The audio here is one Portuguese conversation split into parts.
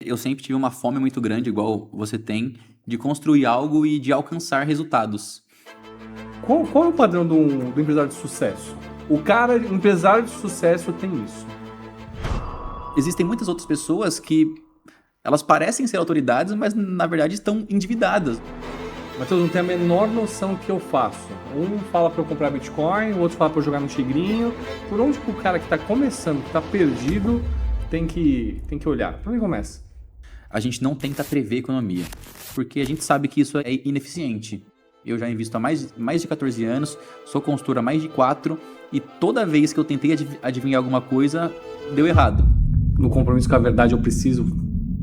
Eu sempre tive uma fome muito grande, igual você tem, de construir algo e de alcançar resultados. Qual é o padrão do empresário de sucesso? O empresário de sucesso tem isso. Existem muitas outras pessoas que elas parecem ser autoridades, mas na verdade estão endividadas. Matheus, não tem a menor noção do que eu faço. Um fala para eu comprar Bitcoin, o outro fala para eu jogar no Tigrinho. Por onde que o cara que está começando, que está perdido, tem que olhar? Por onde começa? A gente não tenta prever a economia, porque a gente sabe que isso é ineficiente. Eu já invisto há mais de 14 anos, sou consultor há mais de 4, e toda vez que eu tentei adivinhar alguma coisa, deu errado. No compromisso com a verdade, eu preciso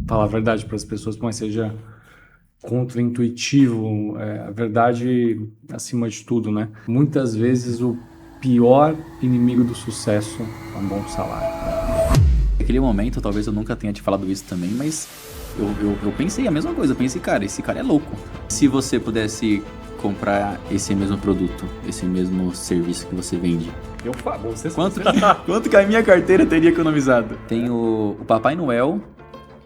falar a verdade para as pessoas, por mais seja contra-intuitivo, a verdade acima de tudo, né? Muitas vezes o pior inimigo do sucesso é um bom salário. Naquele momento, talvez eu nunca tenha te falado isso também, mas eu pensei a mesma coisa. Eu pensei, cara, esse cara é louco. Se você pudesse comprar esse mesmo produto, esse mesmo serviço que você vende, Eu falo, você quanto que a minha carteira teria economizado? Tem o Papai Noel,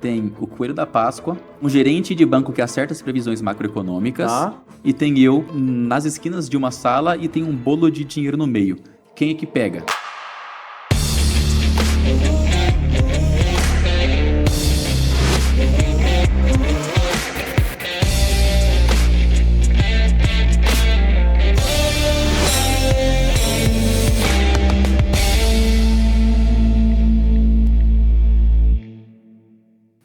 tem o Coelho da Páscoa, um gerente de banco que acerta as previsões macroeconômicas, Tá. e tem eu nas esquinas de uma sala e tem um bolo de dinheiro no meio. Quem é que pega?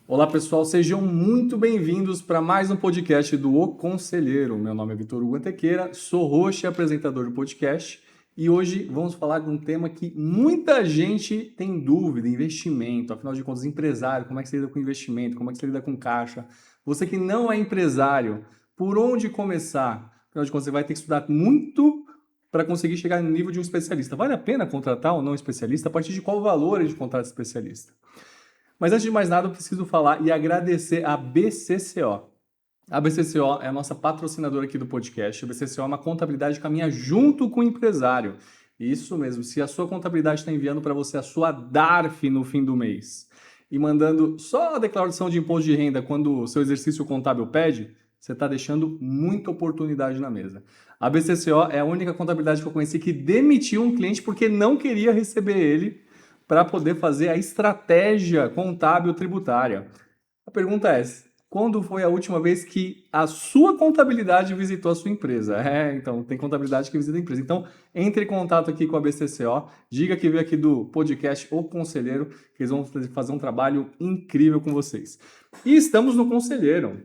Olá pessoal, sejam muito bem-vindos para mais um podcast do O Conselheiro. Meu nome é Vitor Hugo Antequeira, sou host e apresentador do podcast e hoje vamos falar de um tema que muita gente tem dúvida, investimento. Afinal de contas, empresário, como é que você lida com investimento, como é que você lida com caixa? Você que não é empresário, por onde começar? Afinal de contas, você vai ter que estudar muito para conseguir chegar no nível de um especialista. Vale a pena contratar ou não um especialista? A partir de qual valor de contratar esse especialista? Mas antes de mais nada, eu preciso falar e agradecer a BCCO. A BCCO é a nossa patrocinadora aqui do podcast. A BCCO é uma contabilidade que caminha junto com o empresário. Isso mesmo, se a sua contabilidade está enviando para você a sua DARF no fim do mês e mandando só a declaração de imposto de renda quando o seu exercício contábil pede, você está deixando muita oportunidade na mesa. A BCCO é a única contabilidade que eu conheci que demitiu um cliente porque não queria receber ele para poder fazer a estratégia contábil tributária. A pergunta é, quando foi a última vez que a sua contabilidade visitou a sua empresa? Então, tem contabilidade que visita a empresa. Então, entre em contato aqui com a BCCO, diga que veio aqui do podcast O Conselheiro, que eles vão fazer um trabalho incrível com vocês. E estamos no Conselheiro.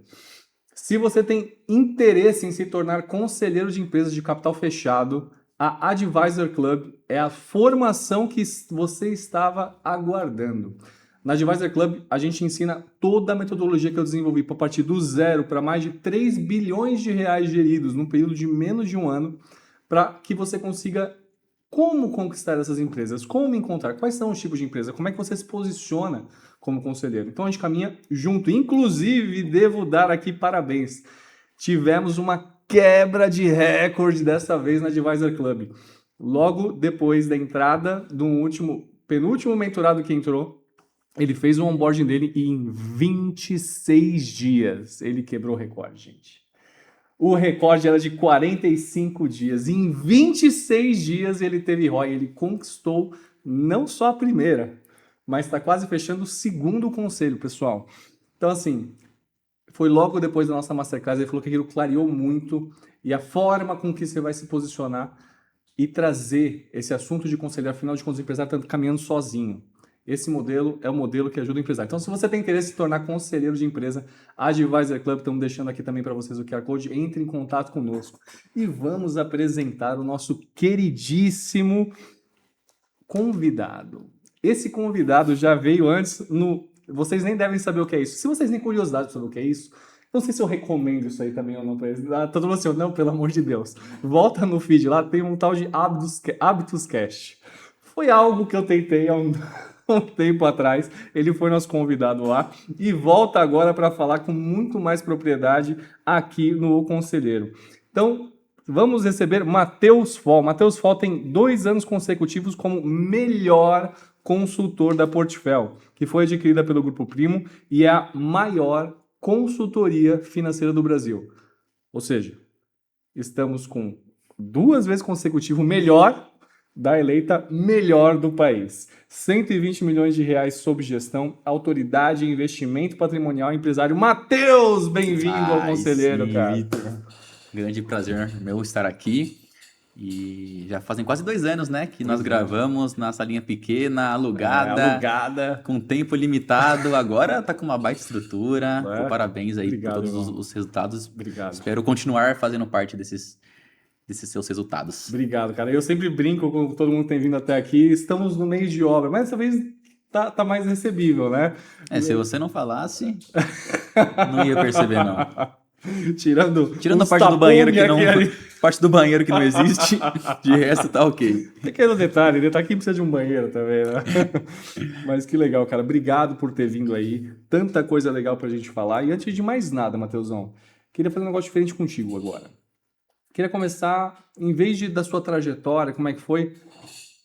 Se você tem interesse em se tornar conselheiro de empresas de capital fechado, a Advisor Club é a formação que você estava aguardando. Na Advisor Club, a gente ensina toda a metodologia que eu desenvolvi para partir do zero para mais de 3 bilhões de reais geridos num período de menos de um ano, para que você consiga como conquistar essas empresas, como encontrar, quais são os tipos de empresa, como é que você se posiciona como conselheiro. Então a gente caminha junto. Inclusive, devo dar aqui parabéns. Tivemos uma quebra de recorde dessa vez na Advisor Club. Logo depois da entrada do penúltimo mentorado que entrou, ele fez o onboarding dele e em 26 dias ele quebrou o recorde, gente. O recorde era de 45 dias. Em 26 dias ele teve ROI. Ele conquistou não só a primeira, mas está quase fechando o segundo conselho, pessoal. Então, assim, foi logo depois da nossa Masterclass, ele falou que aquilo clareou muito e a forma com que você vai se posicionar e trazer esse assunto de conselheiro, afinal de contas, o empresário está caminhando sozinho. Esse modelo é o modelo que ajuda o empresário. Então, se você tem interesse em se tornar conselheiro de empresa, a Advisor Club, estamos deixando aqui também para vocês o QR Code, entre em contato conosco. E vamos apresentar o nosso queridíssimo convidado. Esse convidado já veio antes no... Vocês nem devem saber o que é isso. Se vocês têm curiosidade sobre o que é isso, não sei se eu recomendo isso aí também ou não para eles. Todo mundo assim, não, pelo amor de Deus. Volta no feed lá, tem um tal de Hábitos Cast. Foi algo que eu tentei há um tempo atrás. Ele foi nosso convidado lá e volta agora para falar com muito mais propriedade aqui no O Conselheiro. Então, vamos receber Matheus Foll. Matheus Foll tem 2 anos consecutivos como melhor consultor da Portfel, que foi adquirida pelo Grupo Primo e é a maior consultoria financeira do Brasil. Ou seja, estamos com 2 vezes consecutivo melhor da eleita melhor do país. 120 milhões de reais sob gestão, autoridade, investimento patrimonial, empresário Matheus, bem-vindo ao Conselheiro, sim, cara. Vitor. Grande prazer meu estar aqui. E já fazem quase 2 anos, né, que nós gravamos na salinha pequena, alugada, com tempo limitado. Agora tá com uma baita estrutura. Pô, parabéns aí por todos os resultados. Obrigado. Espero continuar fazendo parte desses seus resultados. Obrigado, cara. Eu sempre brinco com todo mundo que tem vindo até aqui. Estamos no mês de obra, mas dessa vez tá mais recebível, né? Se você não falasse, não ia perceber, não. Tirando a parte do banheiro que não, parte do banheiro que não existe, de resto tá ok. Pequeno detalhe, aqui precisa de um banheiro também, né? Mas que legal, cara. Obrigado por ter vindo aí. Tanta coisa legal pra gente falar. E antes de mais nada, Matheusão, queria fazer um negócio diferente contigo agora. Queria começar, em vez da sua trajetória, como é que foi,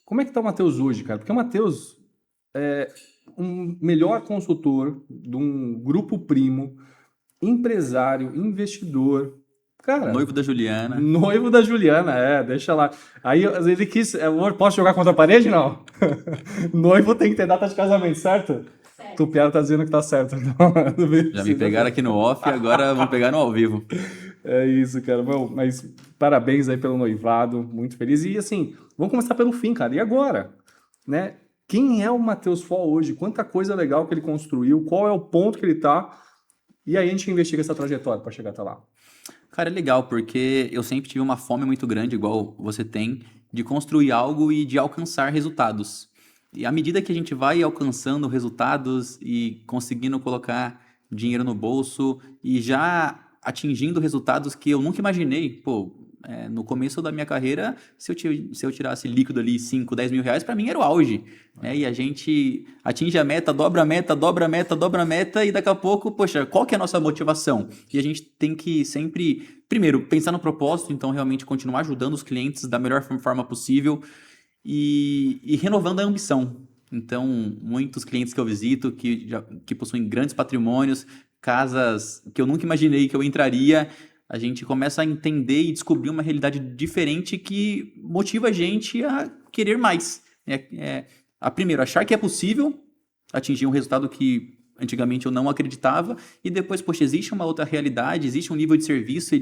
como é que tá o Matheus hoje, cara? Porque o Matheus é um melhor consultor de um Grupo Primo, empresário, investidor, cara. Noivo da Juliana. Noivo da Juliana, deixa lá. Aí ele quis, posso jogar contra a parede, não? Noivo tem que ter data de casamento, certo? Tupiara tá dizendo que tá certo. Já me pegaram aqui no off, agora vão pegar no ao vivo. É isso, cara. Bom, mas parabéns aí pelo noivado, muito feliz. E assim, vamos começar pelo fim, cara. E agora? Né? Quem é o Matheus Foll hoje? Quanta coisa legal que ele construiu? Qual é o ponto que ele tá? E aí a gente investiga essa trajetória para chegar até lá. Cara, é legal, porque eu sempre tive uma fome muito grande, igual você tem, de construir algo e de alcançar resultados. E à medida que a gente vai alcançando resultados e conseguindo colocar dinheiro no bolso e já atingindo resultados que eu nunca imaginei, no começo da minha carreira, se eu tirasse líquido ali 5, 10 mil reais, para mim era o auge. Né? E a gente atinge a meta, dobra a meta, dobra a meta, dobra a meta, e daqui a pouco, poxa, qual que é a nossa motivação? E a gente tem que sempre, primeiro, pensar no propósito, então realmente continuar ajudando os clientes da melhor forma possível e renovando a ambição. Então, muitos clientes que eu visito, que possuem grandes patrimônios, casas que eu nunca imaginei que eu entraria, a gente começa a entender e descobrir uma realidade diferente que motiva a gente a querer mais. A primeiro, achar que é possível atingir um resultado que antigamente eu não acreditava, e depois, poxa, existe uma outra realidade, existe um nível de serviço,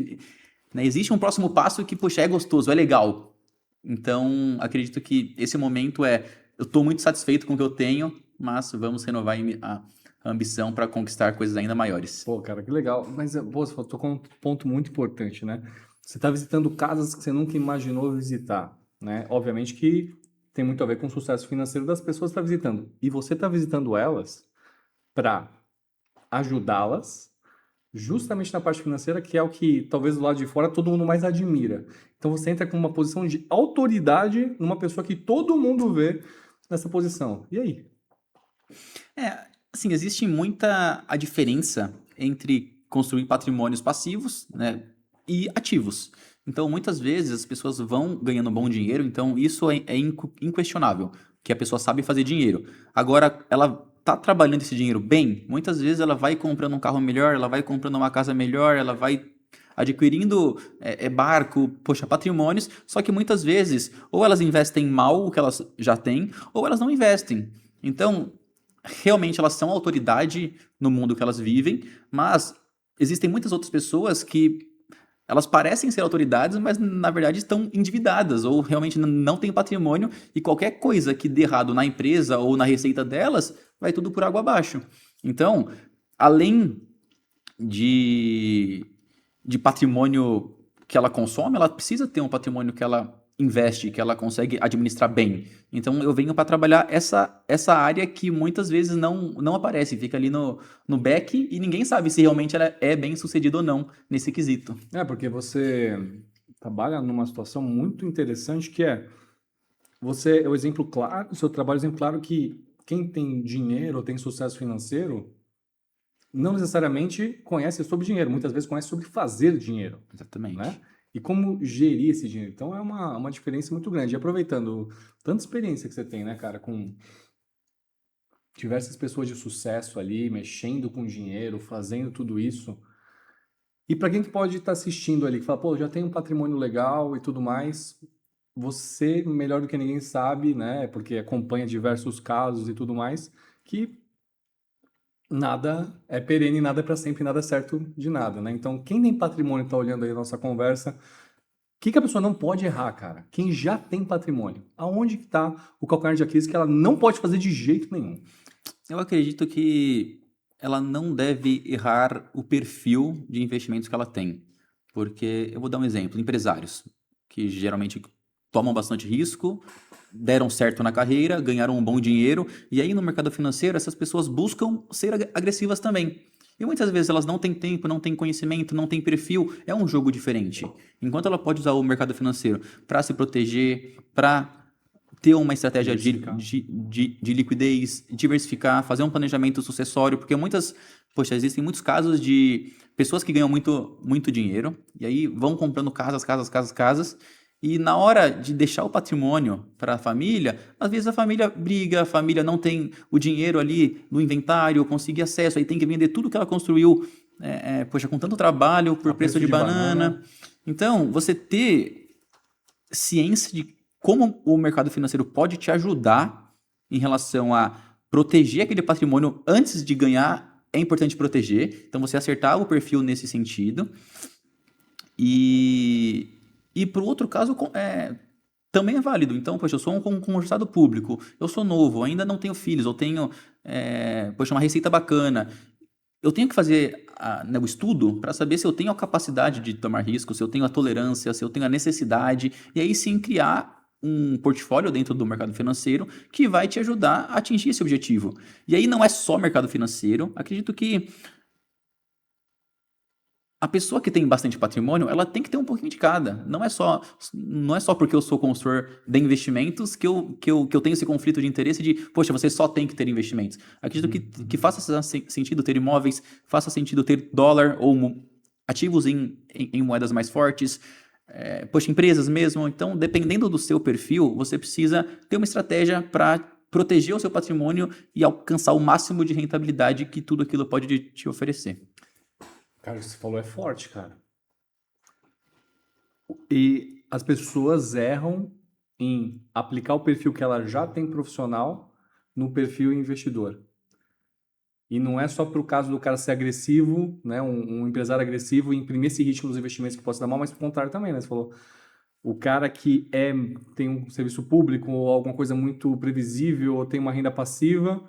né, existe um próximo passo que, poxa, é gostoso, é legal. Então, acredito que esse momento eu estou muito satisfeito com o que eu tenho, mas vamos renovar a ambição para conquistar coisas ainda maiores. Pô, cara, que legal. Mas, você tocou um ponto muito importante, né? Você está visitando casas que você nunca imaginou visitar, né? Obviamente que tem muito a ver com o sucesso financeiro das pessoas que está visitando. E você está visitando elas para ajudá-las justamente na parte financeira, que é o que talvez do lado de fora todo mundo mais admira. Então você entra com uma posição de autoridade numa pessoa que todo mundo vê nessa posição. E aí? Assim, existe muita a diferença entre construir patrimônios passivos, né, e ativos. Então, muitas vezes as pessoas vão ganhando bom dinheiro, então isso é inquestionável, que a pessoa sabe fazer dinheiro. Agora, ela tá trabalhando esse dinheiro bem, muitas vezes ela vai comprando um carro melhor, ela vai comprando uma casa melhor, ela vai adquirindo barco, patrimônios, só que muitas vezes ou elas investem mal o que elas já têm, ou elas não investem. Então, realmente elas são autoridade no mundo que elas vivem, mas existem muitas outras pessoas que elas parecem ser autoridades, mas na verdade estão endividadas ou realmente não têm patrimônio, e qualquer coisa que dê errado na empresa ou na receita delas, vai tudo por água abaixo. Então, além de patrimônio que ela consome, ela precisa ter um patrimônio que ela investe, que ela consegue administrar bem. Então eu venho para trabalhar essa área que muitas vezes não aparece, fica ali no back, e ninguém sabe se realmente ela é bem sucedida ou não nesse quesito. Porque você trabalha numa situação muito interessante, que você é o exemplo claro, o seu trabalho é o exemplo claro que quem tem dinheiro ou tem sucesso financeiro não necessariamente conhece sobre dinheiro, muitas vezes conhece sobre fazer dinheiro. Exatamente. Né? E como gerir esse dinheiro. Então é uma diferença muito grande. E aproveitando tanta experiência que você tem, né, cara, com diversas pessoas de sucesso ali, mexendo com dinheiro, fazendo tudo isso. E para quem que pode estar assistindo ali, que fala, pô, já tem um patrimônio legal e tudo mais, você, melhor do que ninguém sabe, né, porque acompanha diversos casos e tudo mais, que nada é perene, nada é para sempre, nada é certo de nada, né? Então, quem tem patrimônio está olhando aí a nossa conversa, o que que a pessoa não pode errar, cara? Quem já tem patrimônio, aonde que tá o calcanhar de Aquiles que ela não pode fazer de jeito nenhum? Eu acredito que ela não deve errar o perfil de investimentos que ela tem. Porque, eu vou dar um exemplo, empresários, que geralmente tomam bastante risco, deram certo na carreira, ganharam um bom dinheiro, e aí no mercado financeiro essas pessoas buscam ser agressivas também. E muitas vezes elas não têm tempo, não têm conhecimento, não têm perfil, é um jogo diferente. Enquanto ela pode usar o mercado financeiro para se proteger, para ter uma estratégia Diversificar. de liquidez, diversificar, fazer um planejamento sucessório, porque poxa, existem muitos casos de pessoas que ganham muito dinheiro, e aí vão comprando casas, e na hora de deixar o patrimônio para a família, às vezes a família briga, a família não tem o dinheiro ali no inventário, conseguir acesso, aí tem que vender tudo que ela construiu, poxa, com tanto trabalho, por A preço preço de de banana. banana. Então, você ter ciência de como o mercado financeiro pode te ajudar em relação a proteger aquele patrimônio antes de ganhar, é importante proteger. Então, você acertar o perfil nesse sentido. E para o outro caso, também é válido. Então, poxa, eu sou um concursado público, eu sou novo, ainda não tenho filhos, eu tenho, poxa, uma receita bacana. Eu tenho que fazer né, o estudo para saber se eu tenho a capacidade de tomar risco, se eu tenho a tolerância, se eu tenho a necessidade, e aí sim criar um portfólio dentro do mercado financeiro que vai te ajudar a atingir esse objetivo. E aí não é só mercado financeiro, acredito que a pessoa que tem bastante patrimônio, ela tem que ter um pouquinho de cada. Não é só porque eu sou consultor de investimentos que eu tenho esse conflito de interesse de, poxa, você só tem que ter investimentos. Acredito que faça sentido ter imóveis, faça sentido ter dólar ou ativos em moedas mais fortes, poxa, empresas mesmo. Então, dependendo do seu perfil, você precisa ter uma estratégia para proteger o seu patrimônio e alcançar o máximo de rentabilidade que tudo aquilo pode te oferecer. Cara, o que você falou é forte, cara. E as pessoas erram em aplicar o perfil que ela já tem profissional no perfil investidor. E não é só pro caso do cara ser agressivo, né, um empresário agressivo e imprimir esse ritmo nos investimentos que pode dar mal, mas pro contrário também, né? Você falou, o cara que tem um serviço público ou alguma coisa muito previsível ou tem uma renda passiva,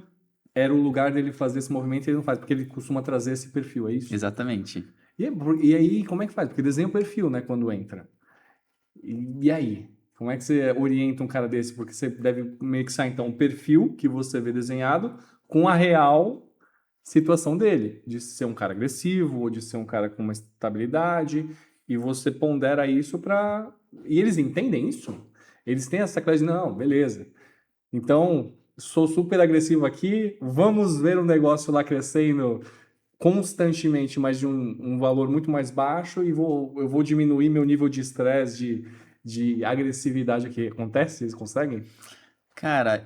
era o lugar dele fazer esse movimento e ele não faz, porque ele costuma trazer esse perfil, é isso? Exatamente. E aí, como é que faz? Porque desenha o perfil, né, quando entra. E aí? Como é que você orienta um cara desse? Porque você deve mixar, então, o perfil que você vê desenhado com a real situação dele, de ser um cara agressivo ou de ser um cara com uma estabilidade, e você pondera isso para... E eles entendem isso? Eles têm essa clareza de, não, beleza. Então, sou super agressivo aqui, vamos ver o negócio lá crescendo constantemente, mas de um valor muito mais baixo e eu vou diminuir meu nível de estresse, de agressividade aqui. Acontece? Eles conseguem? Cara,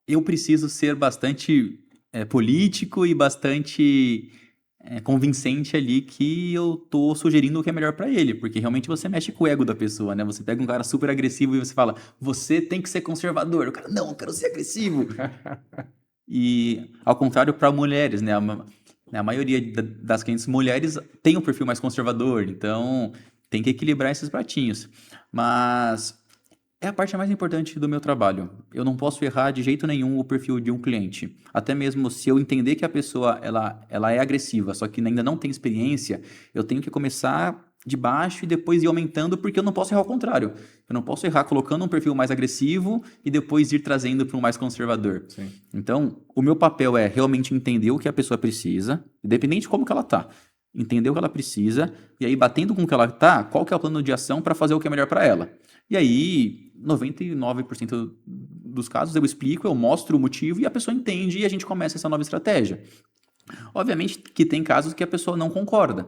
eu preciso ser bastante político e bastante convincente ali que eu tô sugerindo o que é melhor pra ele, porque realmente você mexe com o ego da pessoa, né? Você pega um cara super agressivo e você fala, você tem que ser conservador. O cara, não, eu quero ser agressivo. E ao contrário para mulheres, né? A maioria das clientes mulheres tem um perfil mais conservador, então tem que equilibrar esses pratinhos. Mas é a parte mais importante do meu trabalho. Eu não posso errar de jeito nenhum o perfil de um cliente. Até mesmo se eu entender que a pessoa ela é agressiva, só que ainda não tem experiência, eu tenho que começar de baixo e depois ir aumentando, porque eu não posso errar ao contrário. Eu não posso errar colocando um perfil mais agressivo e depois ir trazendo para um mais conservador. Sim. Então, o meu papel é realmente entender o que a pessoa precisa, independente de como que ela tá. Entender o que ela precisa e aí batendo com o que ela tá, qual que é o plano de ação para fazer o que é melhor para ela. E aí, 99% dos casos eu explico, eu mostro o motivo e a pessoa entende e a gente começa essa nova estratégia. Obviamente que tem casos que a pessoa não concorda,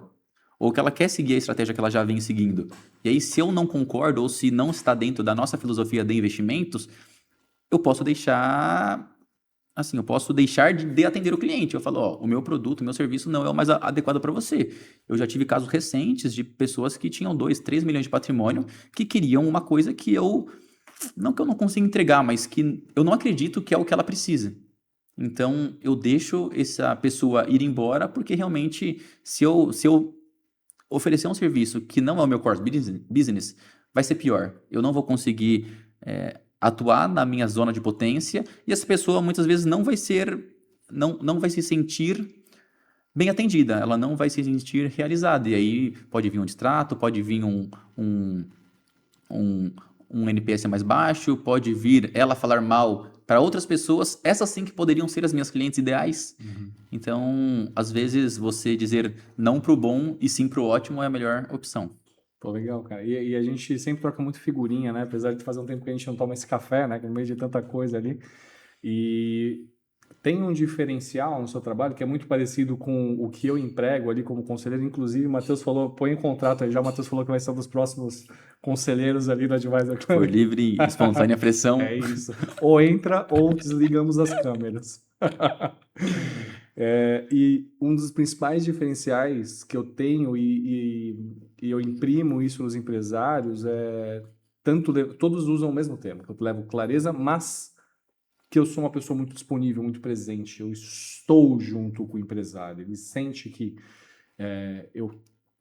ou que ela quer seguir a estratégia que ela já vem seguindo. E aí, se eu não concordo ou se não está dentro da nossa filosofia de investimentos, eu posso deixar assim, eu posso deixar de atender o cliente. Eu falo, ó, o meu produto, o meu serviço não é o mais adequado para você. Eu já tive casos recentes de pessoas que tinham 2, 3 milhões de patrimônio que queriam uma coisa que eu não consigo entregar, mas que eu não acredito que é o que ela precisa. Então, eu deixo essa pessoa ir embora porque realmente, se eu oferecer um serviço que não é o meu core business, vai ser pior. Eu não vou conseguir atuar na minha zona de potência e essa pessoa muitas vezes não vai se sentir bem atendida, ela não vai se sentir realizada. E aí pode vir um distrato, pode vir um, um, um NPS mais baixo, pode vir ela falar mal para outras pessoas, essas sim que poderiam ser as minhas clientes ideais. Então, às vezes, você dizer não pro bom e sim pro ótimo é a melhor opção. Pô, legal, cara. E a gente sempre troca muito figurinha, né? Apesar de fazer um tempo que a gente não toma esse café, né? No meio de tanta coisa ali. E tem um diferencial no seu trabalho que é muito parecido com o que eu emprego ali como conselheiro. Inclusive, o Matheus falou, põe em contrato aí já. O Matheus falou que vai ser um dos próximos conselheiros ali da Advisor Por Club. livre e espontânea pressão. É isso. Ou entra ou desligamos as câmeras. E um dos principais diferenciais que eu tenho e eu imprimo isso nos empresários todos usam o mesmo termo, que eu levo clareza, mas que eu sou uma pessoa muito disponível, muito presente, eu estou junto com o empresário, ele sente que eu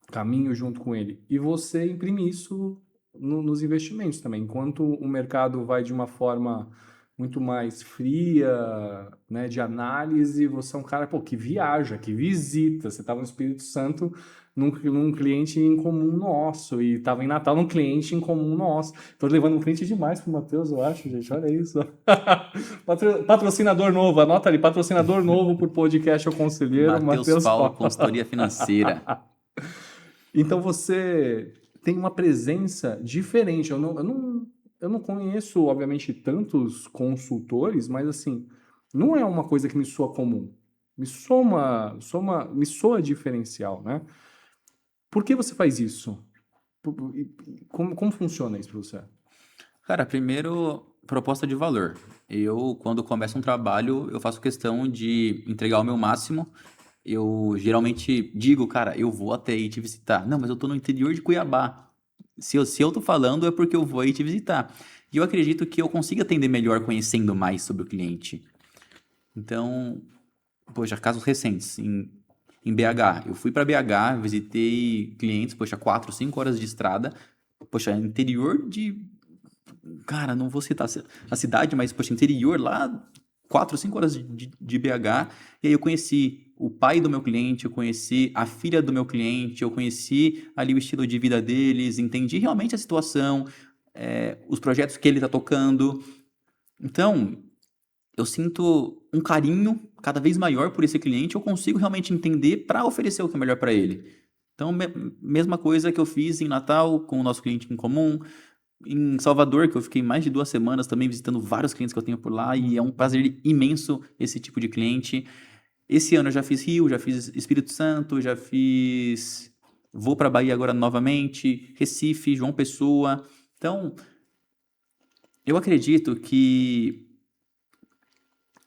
caminho junto com ele. E você imprime isso nos investimentos também. Enquanto o mercado vai de uma forma muito mais fria, né, de análise, você é um cara que viaja, que visita. Você estava no Espírito Santo num cliente em comum nosso e estava em Natal num cliente em comum nosso. Estou levando um cliente demais para o Matheus, eu acho, gente. Olha isso. Patrocinador novo, anota ali, patrocinador novo por podcast O Conselheiro, Matheus Paulo, consultoria financeira. Então você tem uma presença diferente. Eu não conheço, obviamente, tantos consultores, mas assim, não é uma coisa que me soa comum. Me soa diferencial, né? Por que você faz isso? Como funciona isso para você? Cara, primeiro, proposta de valor. Eu, quando começo um trabalho, eu faço questão de entregar o meu máximo. Eu geralmente digo, cara, eu vou até aí te visitar. Não, mas eu tô no interior de Cuiabá. Se eu tô falando é porque eu vou aí te visitar. E eu acredito que eu consiga atender melhor conhecendo mais sobre o cliente. Então, poxa, casos recentes em BH. Eu fui para BH, visitei clientes, poxa, 4, 5 horas de estrada. Poxa, interior de... Cara, não vou citar a cidade, mas, poxa, interior lá, 4, 5 horas de BH. E aí eu conheci o pai do meu cliente, eu conheci a filha do meu cliente, eu conheci ali o estilo de vida deles, entendi realmente a situação, os projetos que ele está tocando. Então, eu sinto um carinho cada vez maior por esse cliente, eu consigo realmente entender para oferecer o que é melhor para ele. Então, mesma coisa que eu fiz em Natal com o nosso cliente em comum, em Salvador, que eu fiquei mais de 2 semanas também visitando vários clientes que eu tenho por lá, e é um prazer imenso esse tipo de cliente. Esse ano eu já fiz Rio, já fiz Espírito Santo, já fiz... Vou para Bahia agora novamente, Recife, João Pessoa. Então, eu acredito que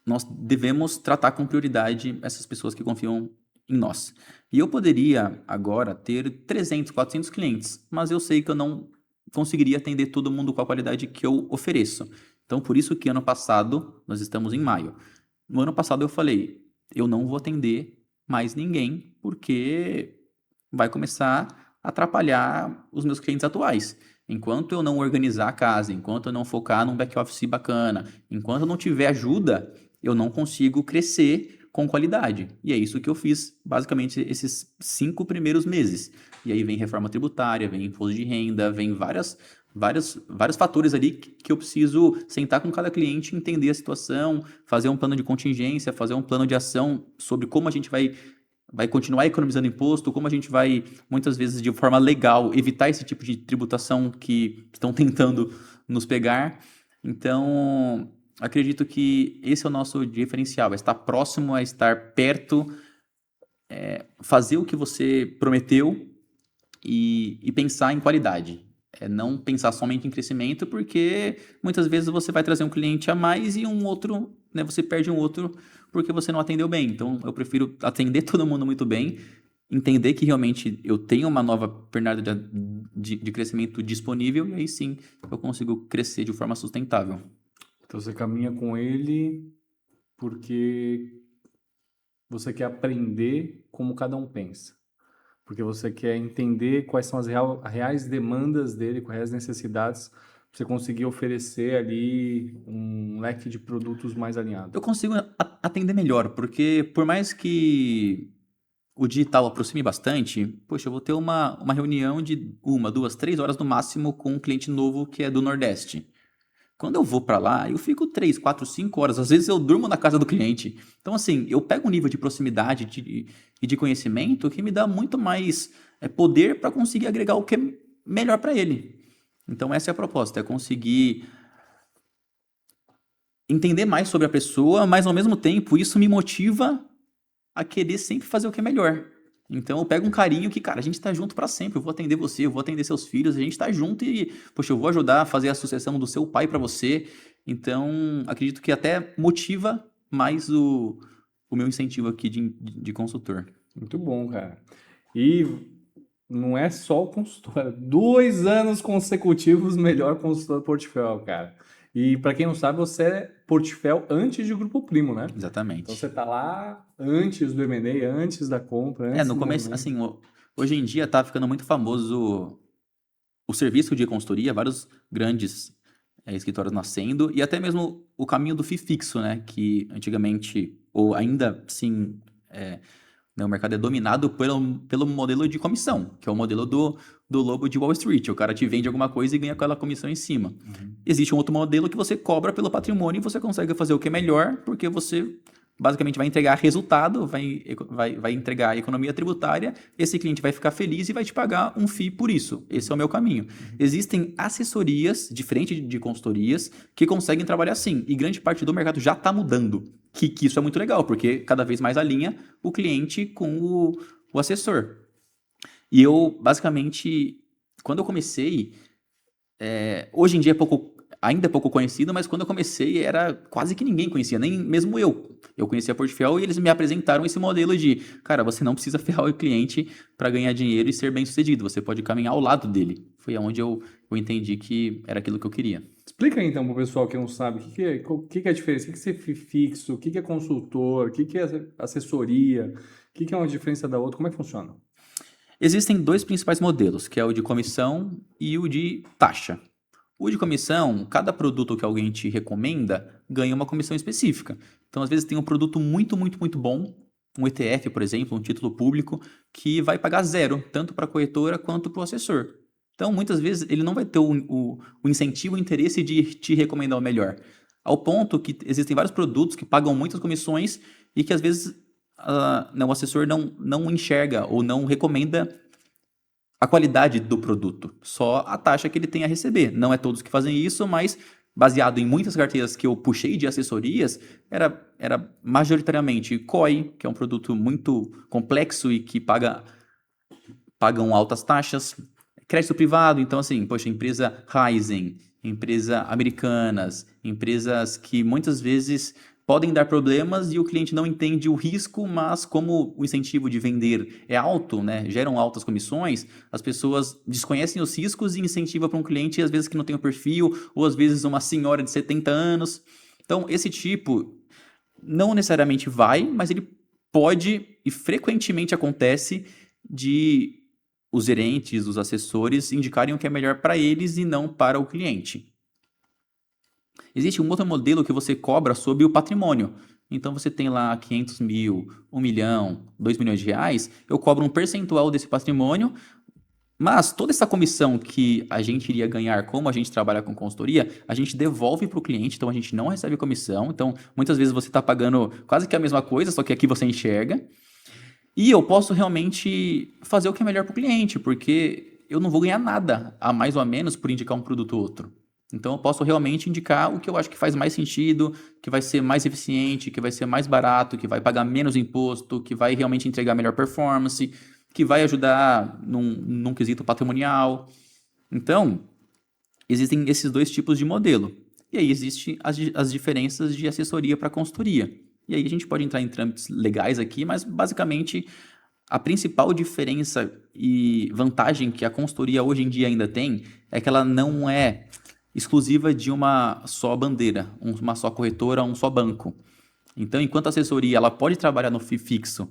nós devemos tratar com prioridade essas pessoas que confiam em nós. E eu poderia agora ter 300, 400 clientes, mas eu sei que eu não conseguiria atender todo mundo com a qualidade que eu ofereço. Então, por isso que ano passado, nós estamos em maio. No ano passado eu falei, eu não vou atender mais ninguém, porque vai começar a atrapalhar os meus clientes atuais. Enquanto eu não organizar a casa, enquanto eu não focar num back-office bacana, enquanto eu não tiver ajuda, eu não consigo crescer com qualidade. E é isso que eu fiz, basicamente, esses 5 primeiros meses. E aí vem reforma tributária, vem imposto de renda, vem vários fatores ali que eu preciso sentar com cada cliente, entender a situação, fazer um plano de contingência, fazer um plano de ação sobre como a gente vai continuar economizando imposto, como a gente vai, muitas vezes, de forma legal, evitar esse tipo de tributação que estão tentando nos pegar. Então, acredito que esse é o nosso diferencial, é estar próximo, é estar perto, fazer o que você prometeu e pensar em qualidade. É não pensar somente em crescimento, porque muitas vezes você vai trazer um cliente a mais e um outro, né, você perde um outro porque você não atendeu bem. Então, eu prefiro atender todo mundo muito bem, entender que realmente eu tenho uma nova pernada de crescimento disponível e aí sim eu consigo crescer de forma sustentável. Então você caminha com ele porque você quer aprender como cada um pensa. Porque você quer entender quais são as reais demandas dele, quais as necessidades, para você conseguir oferecer ali um leque de produtos mais alinhado. Eu consigo atender melhor, porque por mais que o digital aproxime bastante, poxa, eu vou ter uma reunião de 1, 2, 3 horas no máximo com um cliente novo que é do Nordeste. Quando eu vou para lá, eu fico 3, 4, 5 horas. Às vezes eu durmo na casa do cliente. Então, assim, eu pego um nível de proximidade e de conhecimento que me dá muito mais poder para conseguir agregar o que é melhor para ele. Então, essa é a proposta, é conseguir entender mais sobre a pessoa, mas ao mesmo tempo isso me motiva a querer sempre fazer o que é melhor. Então eu pego um carinho que, cara, a gente tá junto para sempre. Eu vou atender você, eu vou atender seus filhos, a gente tá junto e, poxa, eu vou ajudar a fazer a sucessão do seu pai para você. Então, acredito que até motiva mais o meu incentivo aqui de consultor. Muito bom, cara. E não é só o consultor, 2 anos consecutivos melhor consultor portfólio, cara. E para quem não sabe, você é portfólio antes de Grupo Primo, né? Então Exatamente. você tá lá antes do M&A, antes da compra, antes No do começo, movimento. assim, hoje em dia tá ficando muito famoso o serviço de consultoria, vários grandes escritórios nascendo, e até mesmo o caminho do FII fixo, né? Que antigamente, ou ainda assim, né, o mercado é dominado pelo modelo de comissão, que é o modelo do lobo de Wall Street. O cara te vende alguma coisa e ganha aquela comissão em cima. Existe um outro modelo que você cobra pelo patrimônio e você consegue fazer o que é melhor, porque você basicamente vai entregar resultado, vai entregar a economia tributária, esse cliente vai ficar feliz e vai te pagar um FII por isso. Esse é o meu caminho. Existem assessorias, diferente de consultorias, que conseguem trabalhar assim, e grande parte do mercado já está mudando. Que isso é muito legal, porque cada vez mais alinha o cliente com o assessor. E eu, basicamente, quando eu comecei, hoje em dia ainda é pouco conhecido, mas quando eu comecei era quase que ninguém conhecia, nem mesmo eu. Eu conhecia a Portfólio e eles me apresentaram esse modelo de, cara, você não precisa ferrar o cliente para ganhar dinheiro e ser bem sucedido, você pode caminhar ao lado dele. Foi onde eu entendi que era aquilo que eu queria. Explica aí, então para o pessoal que não sabe o que é a diferença, o que é FII fixo, o que é consultor, o que é assessoria, o que é uma diferença da outra, como é que funciona? Existem dois principais modelos, que é o de comissão e o de taxa. O de comissão, cada produto que alguém te recomenda ganha uma comissão específica. Então, às vezes, tem um produto muito, muito, muito bom, um ETF, por exemplo, um título público, que vai pagar zero, tanto para a corretora quanto para o assessor. Então, muitas vezes, ele não vai ter o incentivo, o interesse de te recomendar o melhor. Ao ponto que existem vários produtos que pagam muitas comissões e que, às vezes, o assessor não enxerga ou não recomenda a qualidade do produto, só a taxa que ele tem a receber. Não é todos que fazem isso, mas baseado em muitas carteiras que eu puxei de assessorias, era majoritariamente COI, que é um produto muito complexo e que pagam altas taxas. Crédito privado, então assim, poxa, empresa Raizen, empresa Americanas, empresas que muitas vezes podem dar problemas e o cliente não entende o risco, mas como o incentivo de vender é alto, né, geram altas comissões, as pessoas desconhecem os riscos e incentivam para um cliente, às vezes que não tem o perfil, ou às vezes uma senhora de 70 anos. Então, esse tipo não necessariamente vai, mas ele pode e frequentemente acontece de os gerentes, os assessores indicarem o que é melhor para eles e não para o cliente. Existe um outro modelo que você cobra sobre o patrimônio. Então você tem lá 500 mil, 1 milhão, 2 milhões de reais, eu cobro um percentual desse patrimônio, mas toda essa comissão que a gente iria ganhar, como a gente trabalha com consultoria, a gente devolve para o cliente, então a gente não recebe comissão. Então muitas vezes você está pagando quase que a mesma coisa, só que aqui você enxerga. E eu posso realmente fazer o que é melhor para o cliente, porque eu não vou ganhar nada a mais ou a menos por indicar um produto ou outro. Então eu posso realmente indicar o que eu acho que faz mais sentido, que vai ser mais eficiente, que vai ser mais barato, que vai pagar menos imposto, que vai realmente entregar melhor performance, que vai ajudar num quesito patrimonial. Então, existem esses dois tipos de modelo. E aí existem as diferenças de assessoria para consultoria. E aí a gente pode entrar em trâmites legais aqui, mas basicamente a principal diferença e vantagem que a consultoria hoje em dia ainda tem é que ela não é exclusiva de uma só bandeira, uma só corretora, um só banco. Então, enquanto a assessoria ela pode trabalhar no FII fixo,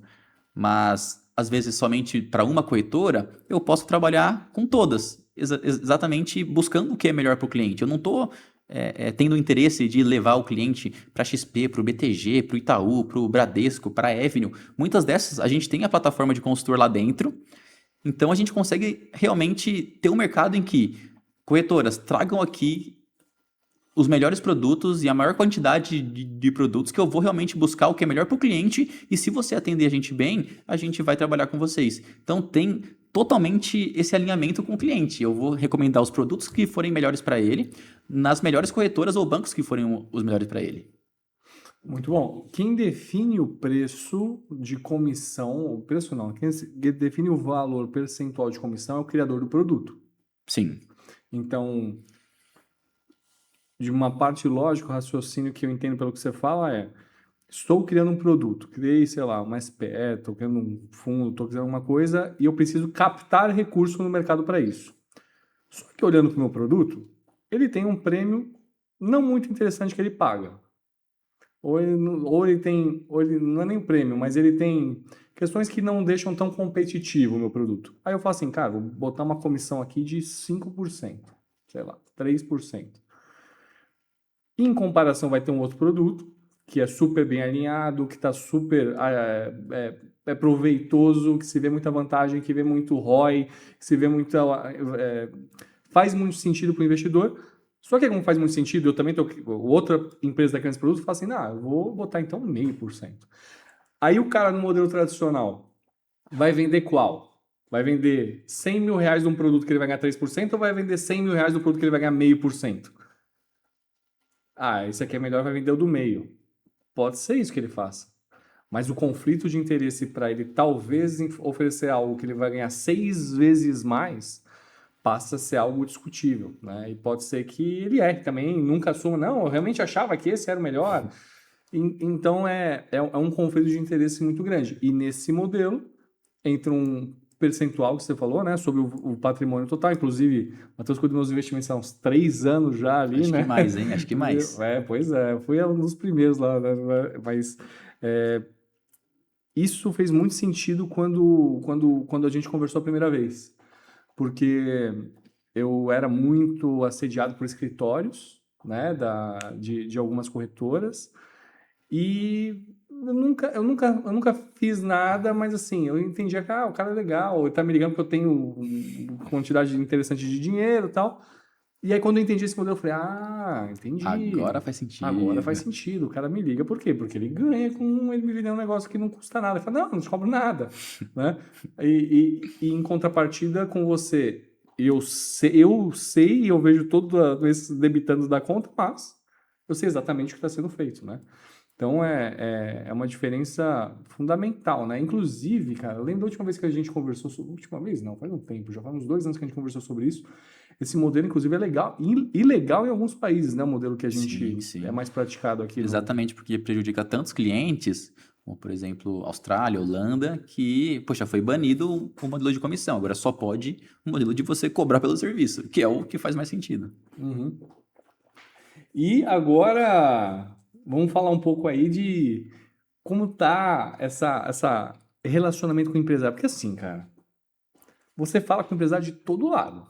mas às vezes somente para uma corretora, eu posso trabalhar com todas, exatamente buscando o que é melhor para o cliente. Eu não estou tendo interesse de levar o cliente para a XP, para o BTG, para o Itaú, para o Bradesco, para a Avenue. Muitas dessas a gente tem a plataforma de consultor lá dentro, então a gente consegue realmente ter um mercado em que corretoras tragam aqui os melhores produtos e a maior quantidade de produtos que eu vou realmente buscar o que é melhor para o cliente, e se você atender a gente bem, a gente vai trabalhar com vocês. Então tem totalmente esse alinhamento com o cliente. Eu vou recomendar os produtos que forem melhores para ele, nas melhores corretoras ou bancos que forem os melhores para ele. Muito bom. Quem define o preço de comissão, o preço não, quem define o valor percentual de comissão é o criador do produto. Sim. Então, de uma parte lógica, o raciocínio que eu entendo pelo que você fala é: estou criando um produto, criei, sei lá, uma SPE, estou criando um fundo, estou criando uma coisa e eu preciso captar recurso no mercado para isso. Só que olhando para o meu produto, ele tem um prêmio não muito interessante que ele paga. Ou ele não é nem prêmio, mas ele tem questões que não deixam tão competitivo o meu produto. Aí eu falo assim, cara, vou botar uma comissão aqui de 5%, sei lá, 3%. Em comparação, vai ter um outro produto que é super bem alinhado, que está super proveitoso, que se vê muita vantagem, que vê muito ROI, que se vê muita... faz muito sentido para o investidor. Só que como faz muito sentido, eu também tô... Outra empresa daqueles produtos fala assim, eu vou botar então 0,5%. Aí o cara no modelo tradicional vai vender qual? Vai vender 100 mil reais de um produto que ele vai ganhar 3% ou vai vender 100 mil reais do produto que ele vai ganhar 0,5%? Esse aqui é melhor, vai vender o do meio. Pode ser isso que ele faça. Mas o conflito de interesse para ele talvez oferecer algo que ele vai ganhar 6 vezes mais passa a ser algo discutível, né? E pode ser que ele erre também, nunca assuma, não, eu realmente achava que esse era o melhor. Então é um conflito de interesse muito grande. E nesse modelo entra um percentual que você falou, né, sobre o patrimônio total. Inclusive, Matheus cuida dos meus investimentos há uns 3 anos já ali, Acho né? que mais, hein? Acho que mais. Pois é, fui um dos primeiros lá, né? Mas isso fez muito sentido quando a gente conversou a primeira vez, porque eu era muito assediado por escritórios, né, de algumas corretoras, e eu nunca fiz nada, mas assim, eu entendia que o cara é legal, ele tá me ligando porque eu tenho uma quantidade interessante de dinheiro e tal. E aí quando eu entendi esse modelo, eu falei, entendi. Agora faz sentido. Agora faz sentido. O cara me liga, por quê? Porque ele ganha com ele me vendendo um negócio que não custa nada. Ele fala, não te cobro nada. Né? E em contrapartida com você, eu sei e eu vejo todo esse debitando da conta, mas eu sei exatamente o que está sendo feito, né? Então é uma diferença fundamental, né? Inclusive, cara, eu lembro da última vez que a gente conversou sobre. Última vez? Não, faz um tempo, já faz uns 2 anos que a gente conversou sobre isso. Esse modelo, inclusive, é legal, ilegal em alguns países, né? O modelo que a gente Sim. é mais praticado aqui. Exatamente, porque prejudica tantos clientes, como por exemplo, Austrália, Holanda, que, poxa, foi banido o modelo de comissão. Agora só pode o modelo de você cobrar pelo serviço, que é o que faz mais sentido. Uhum. E agora, vamos falar um pouco aí de como tá essa relacionamento com o empresário. Porque assim, cara, você fala com o empresário de todo lado,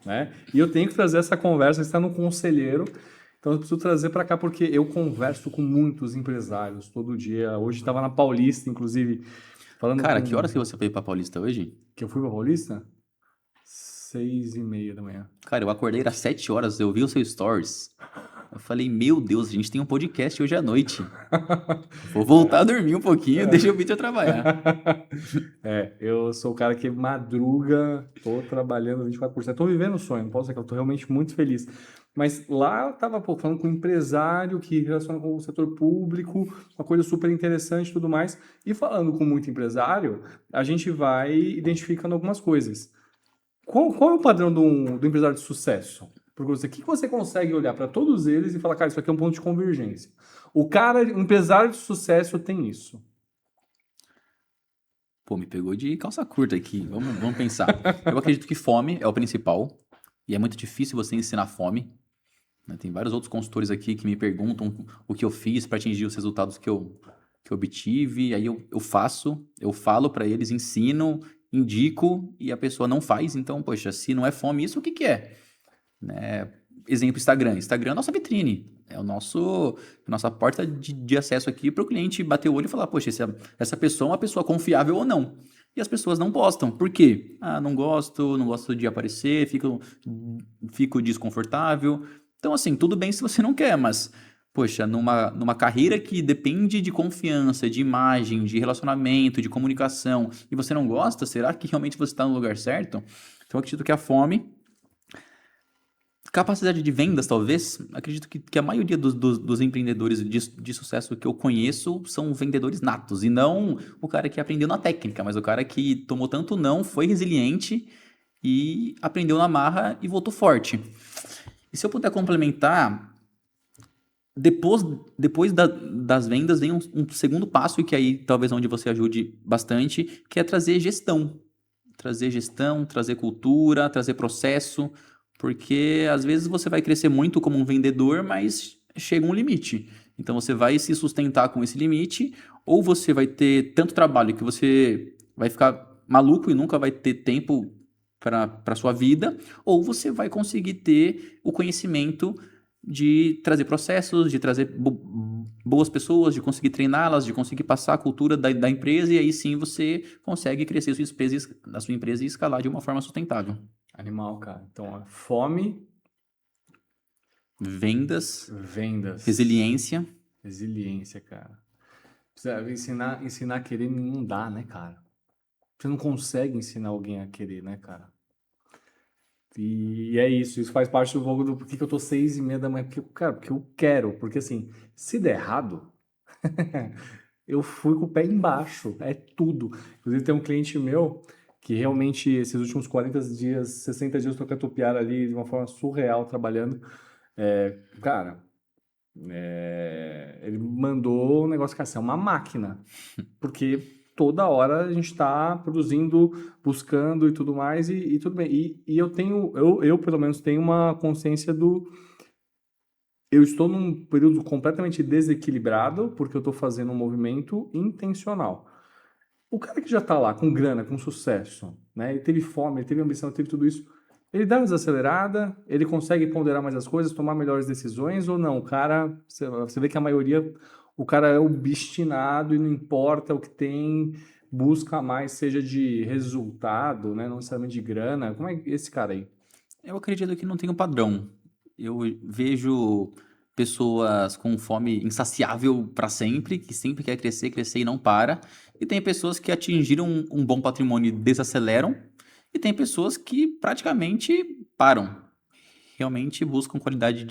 né? E eu tenho que trazer essa conversa, está no conselheiro, então eu preciso trazer para cá porque eu converso com muitos empresários todo dia. Hoje estava na Paulista, inclusive, falando Cara, com... que horas que você veio pra Paulista hoje? Que eu fui para Paulista? 6:30 da manhã. Cara, eu acordei às 7 horas, eu vi o seu stories. Eu falei, meu Deus, a gente tem um podcast hoje à noite. Vou voltar a dormir um pouquinho, deixa o Vitor trabalhar. Eu sou o cara que madruga, tô trabalhando 24%, tô vivendo o sonho, não posso dizer que eu tô realmente muito feliz. Mas lá eu tava falando com um empresário que relaciona com o setor público, uma coisa super interessante e tudo mais. E falando com muito empresário, a gente vai identificando algumas coisas. Qual é o padrão do empresário de sucesso? Porque o que você consegue olhar para todos eles e falar, cara, isso aqui é um ponto de convergência. O empresário de sucesso tem isso. Pô, me pegou de calça curta aqui. Vamos pensar. Eu acredito que fome é o principal. E é muito difícil você ensinar fome, né? Tem vários outros consultores aqui que me perguntam o que eu fiz para atingir os resultados que eu obtive. Aí eu faço, eu falo para eles, ensino, indico e a pessoa não faz. Então, poxa, se não é fome, isso o que que é? Né? Exemplo, Instagram. Instagram é a nossa vitrine. É nossa porta de acesso aqui para o cliente bater o olho e falar, poxa, essa pessoa é uma pessoa confiável ou não. E as pessoas não postam. Por quê? Ah, não gosto de aparecer, fico desconfortável. Então, assim, tudo bem se você não quer, mas, poxa, numa carreira que depende de confiança, de imagem, de relacionamento, de comunicação, e você não gosta, será que realmente você está no lugar certo? Então, eu acredito que a fome. Capacidade de vendas, talvez. Acredito que a maioria dos empreendedores de sucesso que eu conheço são vendedores natos. E não o cara que aprendeu na técnica, mas o cara que tomou tanto não, foi resiliente e aprendeu na marra e voltou forte. E se eu puder complementar, depois das vendas vem um segundo passo, que aí talvez onde você ajude bastante, que é trazer gestão. Trazer gestão, trazer cultura, trazer processo, porque às vezes você vai crescer muito como um vendedor, mas chega um limite. Então você vai se sustentar com esse limite, ou você vai ter tanto trabalho que você vai ficar maluco e nunca vai ter tempo para sua vida, ou você vai conseguir ter o conhecimento de trazer processos, de trazer boas pessoas, de conseguir treiná-las, de conseguir passar a cultura da empresa, e aí sim você consegue crescer a sua empresa e escalar de uma forma sustentável. Animal, cara. Então, fome, Vendas, vendas, resiliência. resiliência, cara. Precisa ensinar a querer não dá, né, cara? Você não consegue ensinar alguém a querer, né, cara? E é isso faz parte do jogo do por que eu tô 6:30 da manhã, porque eu quero, porque assim, se der errado, eu fui com o pé embaixo, é tudo. Inclusive tem um cliente meu que realmente esses últimos 40 dias, 60 dias eu tô catupiara ali de uma forma surreal trabalhando. Cara, ele mandou um negócio que assim, é uma máquina, porque toda hora a gente está produzindo, buscando e tudo mais, e tudo bem. E eu pelo menos tenho uma consciência eu estou num período completamente desequilibrado, porque eu estou fazendo um movimento intencional. O cara que já está lá com grana, com sucesso, né? Ele teve fome, ele teve ambição, ele teve tudo isso. Ele dá uma desacelerada, ele consegue ponderar mais as coisas, tomar melhores decisões ou não? O cara, você vê que a maioria, o cara é obstinado e não importa o que tem, busca mais, seja de resultado, né? Não necessariamente de grana. Como é esse cara aí? Eu acredito que não tem um padrão. Eu vejo pessoas com fome insaciável para sempre, que sempre quer crescer, crescer e não para. E tem pessoas que atingiram um bom patrimônio e desaceleram. E tem pessoas que praticamente param. Realmente buscam qualidade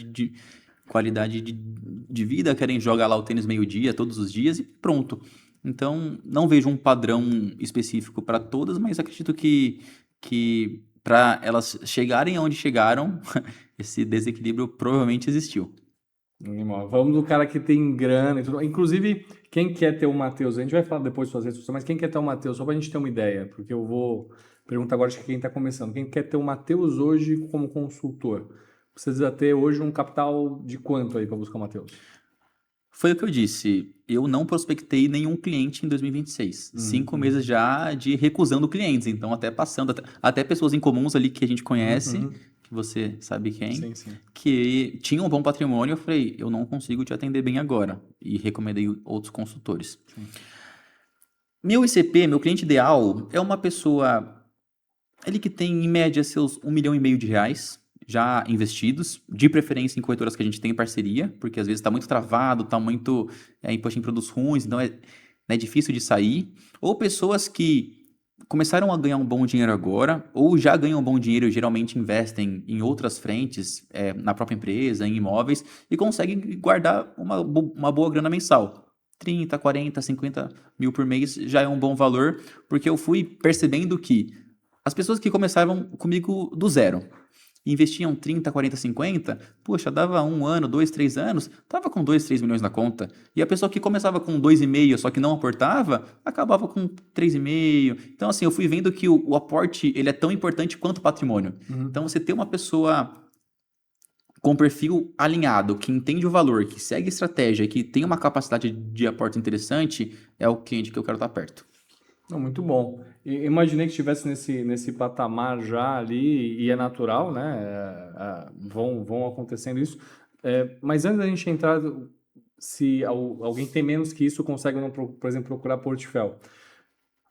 de vida, querem jogar lá o tênis meio-dia, todos os dias e pronto. Então, não vejo um padrão específico para todas, mas acredito que para elas chegarem aonde chegaram, esse desequilíbrio provavelmente existiu. Animal. Vamos do cara que tem grana e tudo. Inclusive, quem quer ter o Matheus, a gente vai falar depois de suas redes sociais, mas quem quer ter o Matheus, só pra gente ter uma ideia, porque eu vou perguntar agora de quem tá começando. Quem quer ter o Matheus hoje como consultor? Precisa ter hoje um capital de quanto aí para buscar o Matheus? Foi o que eu disse. Eu não prospectei nenhum cliente em 2026. 5 meses já de recusando clientes. Então, até passando, até pessoas incomuns ali que a gente conhece, que você sabe quem, Sim, sim. que tinham um bom patrimônio. Eu falei, eu não consigo te atender bem agora. E recomendei outros consultores. Sim. Meu ICP, meu cliente ideal, é uma pessoa ele que tem em média seus 1,5 milhão já investidos, de preferência em corretoras que a gente tem em parceria, porque às vezes está muito travado, está muito em produtos ruins, então é difícil de sair. Ou pessoas que começaram a ganhar um bom dinheiro agora, ou já ganham um bom dinheiro e geralmente investem em outras frentes, na própria empresa, em imóveis, e conseguem guardar uma boa grana mensal. 30, 40, 50 mil por mês já é um bom valor, porque eu fui percebendo que As pessoas que começavam comigo do zero, investiam 30, 40, 50, poxa, dava 1 ano, 2, 3 anos, tava com 2, 3 milhões na conta. E a pessoa que começava com 2,5, só que não aportava, acabava com 3,5. Então, assim, eu fui vendo que o aporte, ele é tão importante quanto o patrimônio. Então, você ter uma pessoa com perfil alinhado, que entende o valor, que segue a estratégia, que tem uma capacidade de aporte interessante, é o cliente que eu quero estar perto. Não, muito bom. Imaginei que estivesse nesse patamar já ali, e é natural, né? Vão acontecendo isso. Mas antes da gente entrar, se alguém tem menos que isso, consegue, não, por exemplo, procurar portfólio. O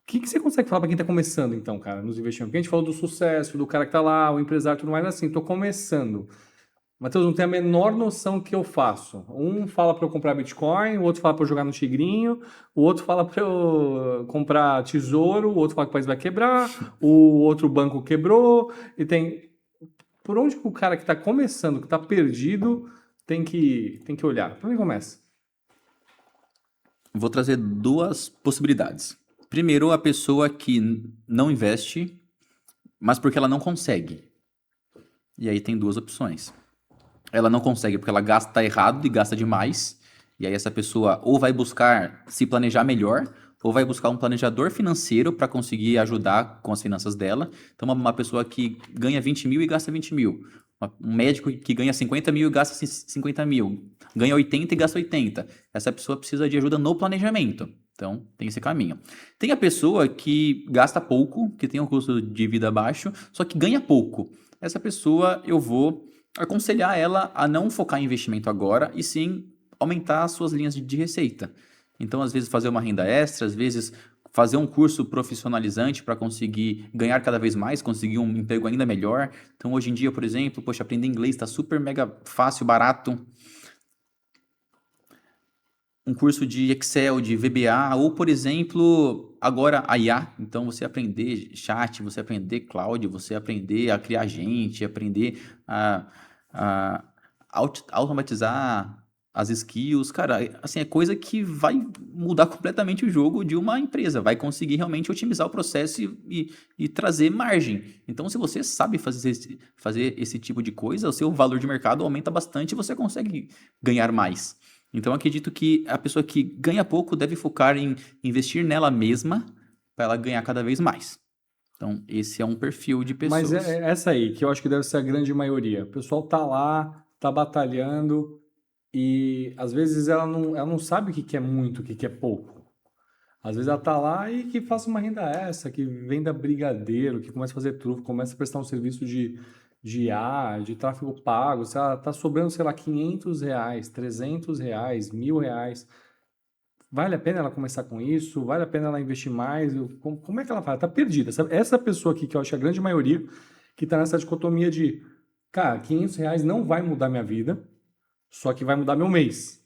que você consegue falar para quem está começando, então, cara, nos investimentos? Porque a gente falou do sucesso, do cara que está lá, o empresário e tudo mais, assim, estou começando. Matheus, não tem a menor noção do que eu faço. Um fala para eu comprar Bitcoin, o outro fala para eu jogar no Tigrinho, o outro fala para eu comprar tesouro, o outro fala que o país vai quebrar, o outro banco quebrou, e tem... Por onde que o cara que está começando, que está perdido, tem que olhar? Por onde começa? Vou trazer duas possibilidades. Primeiro, a pessoa que não investe, mas porque ela não consegue. E aí tem duas opções. Ela não consegue porque ela gasta errado e gasta demais. E aí essa pessoa ou vai buscar se planejar melhor, ou vai buscar um planejador financeiro para conseguir ajudar com as finanças dela. Então, uma pessoa que ganha 20 mil e gasta 20 mil. Um médico que ganha 50 mil e gasta 50 mil. Ganha 80 e gasta 80. Essa pessoa precisa de ajuda no planejamento. Então, tem esse caminho. Tem a pessoa que gasta pouco, que tem um custo de vida baixo, só que ganha pouco. Essa pessoa eu vou aconselhar ela a não focar em investimento agora, e sim aumentar as suas linhas de receita. Então, às vezes, fazer uma renda extra, às vezes, fazer um curso profissionalizante para conseguir ganhar cada vez mais, conseguir um emprego ainda melhor. Então, hoje em dia, por exemplo, poxa, aprender inglês está super mega fácil, barato. Um curso de Excel, de VBA, ou, por exemplo, agora a IA. Então, você aprender chat, você aprender cloud, você aprender a criar agente, aprender a automatizar as skills. Cara, assim, é coisa que vai mudar completamente o jogo de uma empresa. Vai conseguir realmente otimizar o processo e trazer margem. Então, se você sabe fazer esse tipo de coisa, o seu valor de mercado aumenta bastante e você consegue ganhar mais. Então, eu acredito que a pessoa que ganha pouco deve focar em investir nela mesma para ela ganhar cada vez mais. Então, esse é um perfil de pessoas. Mas é essa aí, que eu acho que deve ser a grande maioria. O pessoal tá lá, tá batalhando, e às vezes ela não sabe o que é muito, o que é pouco. Às vezes ela tá lá e que faça uma renda extra, que venda brigadeiro, que começa a fazer truco, começa a prestar um serviço de IA, de tráfego pago. Se ela tá sobrando, sei lá, R$ 500, R$ 300, R$ 1.000, vale a pena ela começar com isso? Vale a pena ela investir mais? Como é que ela faz? Ela tá perdida. Essa pessoa aqui, que eu acho que é a grande maioria, que tá nessa dicotomia de, cara, R$ 500 não vai mudar minha vida, só que vai mudar meu mês.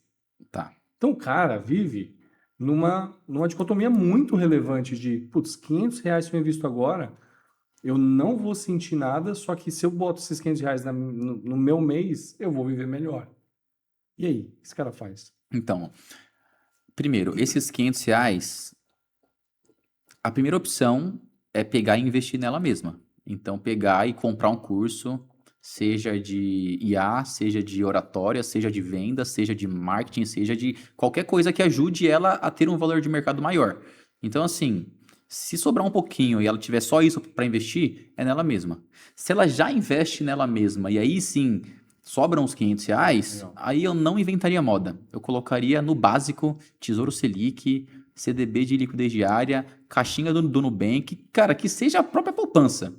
Tá. Então o cara vive numa dicotomia muito relevante de, putz, R$ 500 se eu invisto agora, eu não vou sentir nada, só que se eu boto esses R$ 500 no meu mês, eu vou viver melhor. E aí, o que esse cara faz? Então, primeiro, esses R$ 500, a primeira opção é pegar e investir nela mesma. Então, pegar e comprar um curso, seja de IA, seja de oratória, seja de venda, seja de marketing, seja de qualquer coisa que ajude ela a ter um valor de mercado maior. Então, assim, se sobrar um pouquinho e ela tiver só isso para investir, é nela mesma. Se ela já investe nela mesma e aí sim sobram uns R$ 500, Legal. aí eu não inventaria moda. Eu colocaria no básico Tesouro Selic, CDB de liquidez diária, caixinha do Nubank, cara, que seja a própria poupança.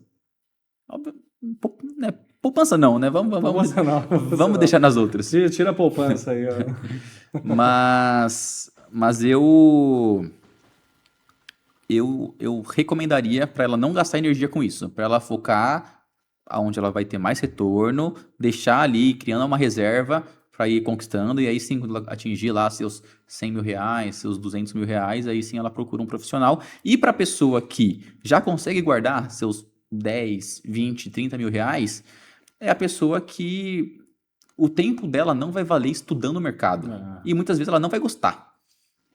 Né, poupança não, né? Poupança não, poupança Vamos não. deixar nas outras. Tira a poupança aí, ó. Mas eu recomendaria para ela não gastar energia com isso, para ela focar aonde ela vai ter mais retorno, deixar ali criando uma reserva para ir conquistando, e aí sim, quando ela atingir lá seus R$ 100.000, seus R$ 200.000, aí sim ela procura um profissional. E para a pessoa que já consegue guardar seus 10, 20, R$ 30.000, é a pessoa que o tempo dela não vai valer estudando o mercado. E muitas vezes ela não vai gostar.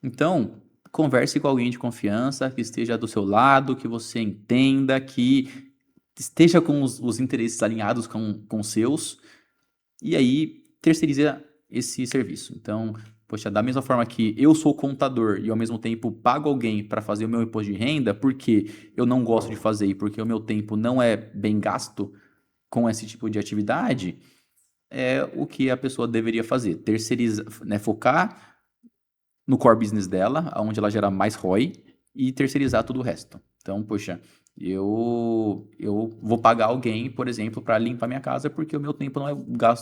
Então, converse com alguém de confiança, que esteja do seu lado, que você entenda, que esteja com os interesses alinhados com os seus, e aí terceiriza esse serviço. Então, poxa, da mesma forma que eu sou contador e ao mesmo tempo pago alguém para fazer o meu imposto de renda, porque eu não gosto de fazer e porque o meu tempo não é bem gasto com esse tipo de atividade, é o que a pessoa deveria fazer. Terceirizar, né, focar no core business dela, onde ela gera mais ROI, e terceirizar tudo o resto. Então, poxa, eu vou pagar alguém, por exemplo, para limpar minha casa, porque o meu tempo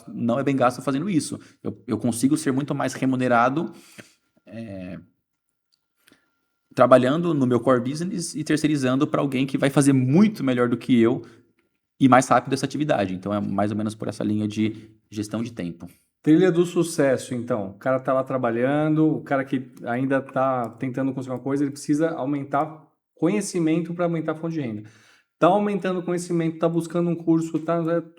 não é bem gasto fazendo isso. Eu consigo ser muito mais remunerado trabalhando no meu core business e terceirizando para alguém que vai fazer muito melhor do que eu e mais rápido essa atividade. Então, é mais ou menos por essa linha de gestão de tempo. Trilha do sucesso, então. O cara tá lá trabalhando, o cara que ainda tá tentando conseguir uma coisa, ele precisa aumentar conhecimento para aumentar a fonte de renda. Tá aumentando o conhecimento, tá buscando um curso,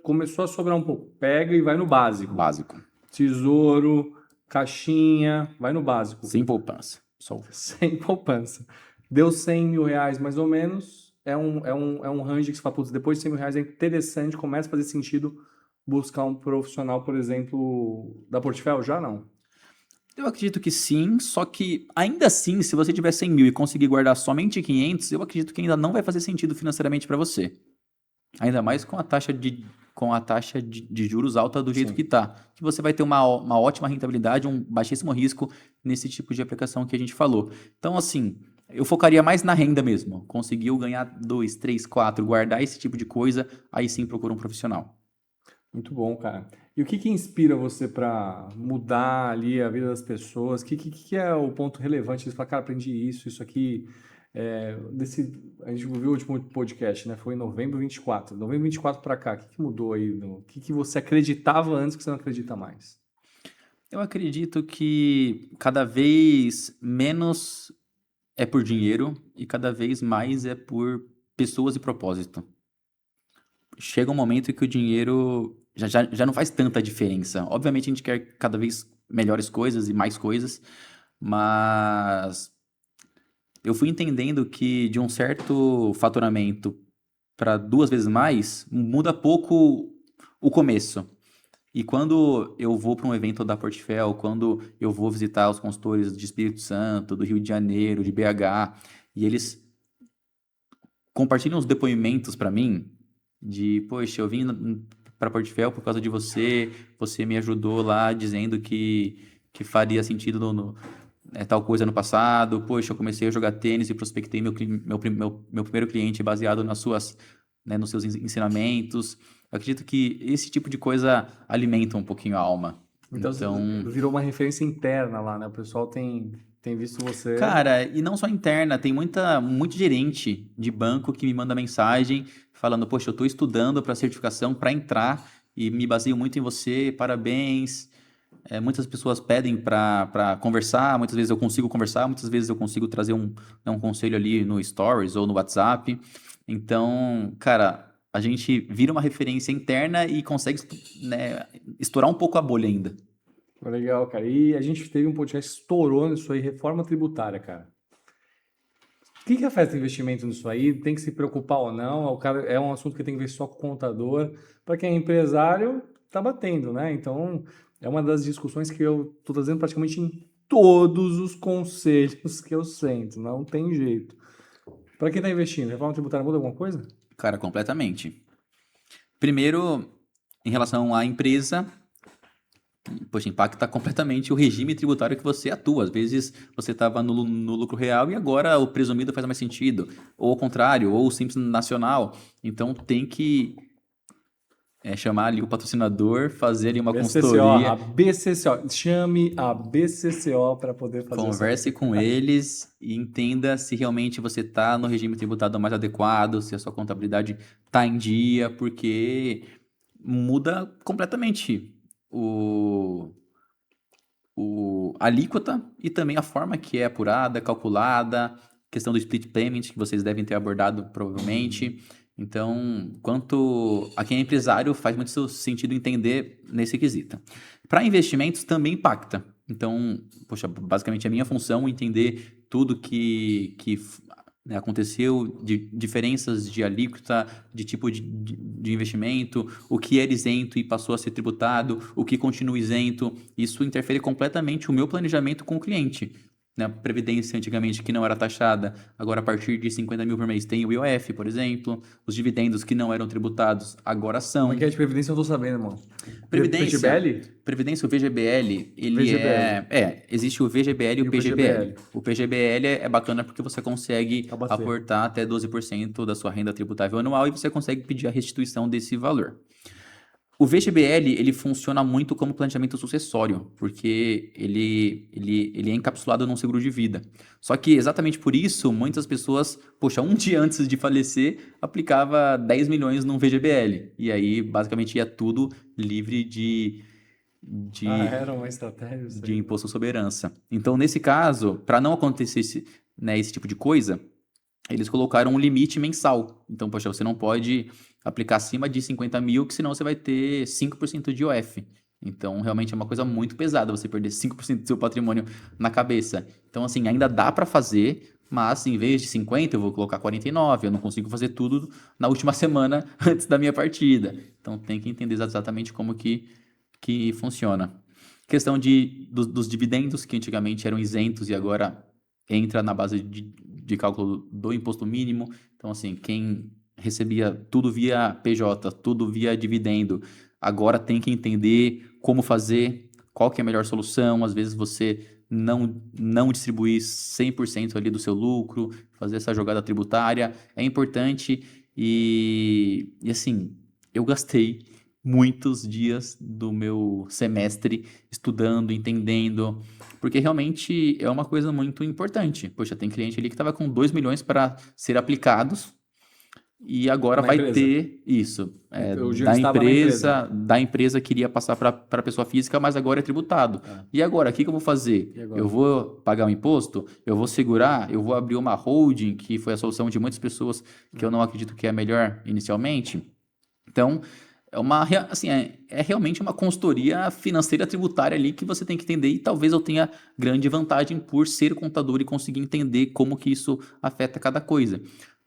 começou a sobrar um pouco. Pega e vai no básico. Básico. Tesouro, caixinha, vai no básico. Sem poupança. Só. Sem poupança. Deu 100 mil reais mais ou menos, é um range que você fala, putz, depois de 100 mil reais é interessante, começa a fazer sentido buscar um profissional, por exemplo, da Portfel? Já não. Eu acredito que sim, só que ainda assim, se você tiver 100 mil e conseguir guardar somente 500, eu acredito que ainda não vai fazer sentido financeiramente para você. Ainda mais com a taxa de juros alta do jeito Sim. que está. Que você vai ter uma ótima rentabilidade, um baixíssimo risco nesse tipo de aplicação que a gente falou. Então, assim, eu focaria mais na renda mesmo. Conseguiu ganhar 2, 3, 4, guardar esse tipo de coisa, aí sim procura um profissional. Muito bom, cara. E o que que inspira você para mudar ali a vida das pessoas? O que é o ponto relevante? Você fala, cara, aprendi isso aqui. A gente viu o último podcast, né? Foi em novembro 24. Novembro 24 para cá, o que que mudou aí? O que que você acreditava antes que você não acredita mais? Eu acredito que cada vez menos é por dinheiro e cada vez mais é por pessoas e propósito. Chega um momento em que o dinheiro já não faz tanta diferença. Obviamente a gente quer cada vez melhores coisas e mais coisas, mas eu fui entendendo que de um certo faturamento para 2 vezes mais muda pouco o começo. E quando eu vou para um evento da Portfel, quando eu vou visitar os consultores de Espírito Santo, do Rio de Janeiro, de BH, e eles compartilham os depoimentos para mim de, poxa, eu vim para Portfel por causa de você, você me ajudou lá dizendo que faria sentido tal coisa no passado, poxa, eu comecei a jogar tênis e prospectei meu primeiro cliente baseado nos seus ensinamentos. Eu acredito que esse tipo de coisa alimenta um pouquinho a alma. Então, Então, virou uma referência interna lá, né? O pessoal tem visto você. cara, e não só interna, tem muito gerente de banco que me manda mensagem falando, poxa, eu estou estudando para certificação para entrar e me baseio muito em você, parabéns. Muitas pessoas pedem para conversar, muitas vezes eu consigo conversar, muitas vezes eu consigo trazer um conselho ali no Stories ou no WhatsApp. Então, cara, a gente vira uma referência interna e consegue, né, estourar um pouco a bolha ainda. Legal, cara. E a gente teve um podcast que estourou nisso aí, reforma tributária, cara. O que que afeta investimento nisso aí? Tem que se preocupar ou não? O cara, é um assunto que tem que ver só com o contador. Para quem é empresário, tá batendo, né? Então, é uma das discussões que eu tô trazendo praticamente em todos os conselhos que eu sento. Não tem jeito. Para quem está investindo, reforma tributária muda alguma coisa? Cara, completamente. Primeiro, em relação à empresa, poxa, impacta completamente o regime tributário que você atua. Às vezes você estava no lucro real e agora o presumido faz mais sentido. Ou ao contrário, ou o simples nacional. Então tem que chamar ali o patrocinador, fazer ali uma BCCO, a consultoria, BCCO. Chame a BCCO para poder fazer essa. converse com eles e entenda se realmente você está no regime tributado mais adequado, se a sua contabilidade está em dia, porque muda completamente a alíquota e também a forma que é apurada, calculada, questão do split payment, que vocês devem ter abordado provavelmente. Então, quanto a quem é empresário, faz muito sentido entender nesse quesito. Para investimentos, também impacta. Então, poxa, basicamente a minha função é entender tudo que né? Aconteceu de diferenças de alíquota, de tipo de investimento, o que era isento e passou a ser tributado, o que continua isento. Isso interfere completamente o meu planejamento com o cliente. Né? A previdência antigamente que não era taxada, agora a partir de 50 mil por mês tem o IOF, por exemplo. Os dividendos que não eram tributados, agora Como é são. que é de previdência? Eu não tô sabendo, irmão. Previdência, PGBL? Previdência, o VGBL, ele VGBL. existe o VGBL e E o o PGBL. PGBL? O PGBL é bacana porque você consegue Abastecer. aportar até 12% da sua renda tributável anual e você consegue pedir a restituição desse valor. O VGBL, ele funciona muito como planejamento sucessório, porque ele é encapsulado num seguro de vida. Só que exatamente por isso, muitas pessoas, poxa, um dia antes de falecer, aplicava 10 milhões num VGBL. E aí, basicamente, ia tudo livre Era uma estratégia isso de aí. imposto sobre herança. Então, nesse caso, para não acontecer esse tipo de coisa, eles colocaram um limite mensal. Então, poxa, você não pode aplicar acima de 50 mil, que senão você vai ter 5% de IOF. Então, realmente é uma coisa muito pesada você perder 5% do seu patrimônio na cabeça. Então, assim, ainda dá para fazer, mas em vez de 50, eu vou colocar 49. Eu não consigo fazer tudo na última semana antes da minha partida. Então, tem que entender exatamente como que funciona. Questão dos dividendos, que antigamente eram isentos e agora entra na base de cálculo do imposto mínimo. Então, assim, quem recebia tudo via PJ, tudo via dividendo, agora tem que entender como fazer, qual que é a melhor solução. Às vezes você não distribuir 100% ali do seu lucro, fazer essa jogada tributária é importante e assim, eu gastei muitos dias do meu semestre estudando, entendendo, porque realmente é uma coisa muito importante. Poxa, tem cliente ali que estava com 2 milhões para ser aplicados e agora Na vai empresa. ter isso. O dinheiro estava na empresa. Da empresa queria passar para a pessoa física, mas agora é tributado. E agora, o que eu vou fazer? E agora? Eu vou pagar o imposto? Eu vou segurar? Eu vou abrir uma holding, que foi a solução de muitas pessoas, que eu não acredito que é a melhor inicialmente. Então, assim, é realmente uma consultoria financeira tributária ali que você tem que entender e talvez eu tenha grande vantagem por ser contador e conseguir entender como que isso afeta cada coisa.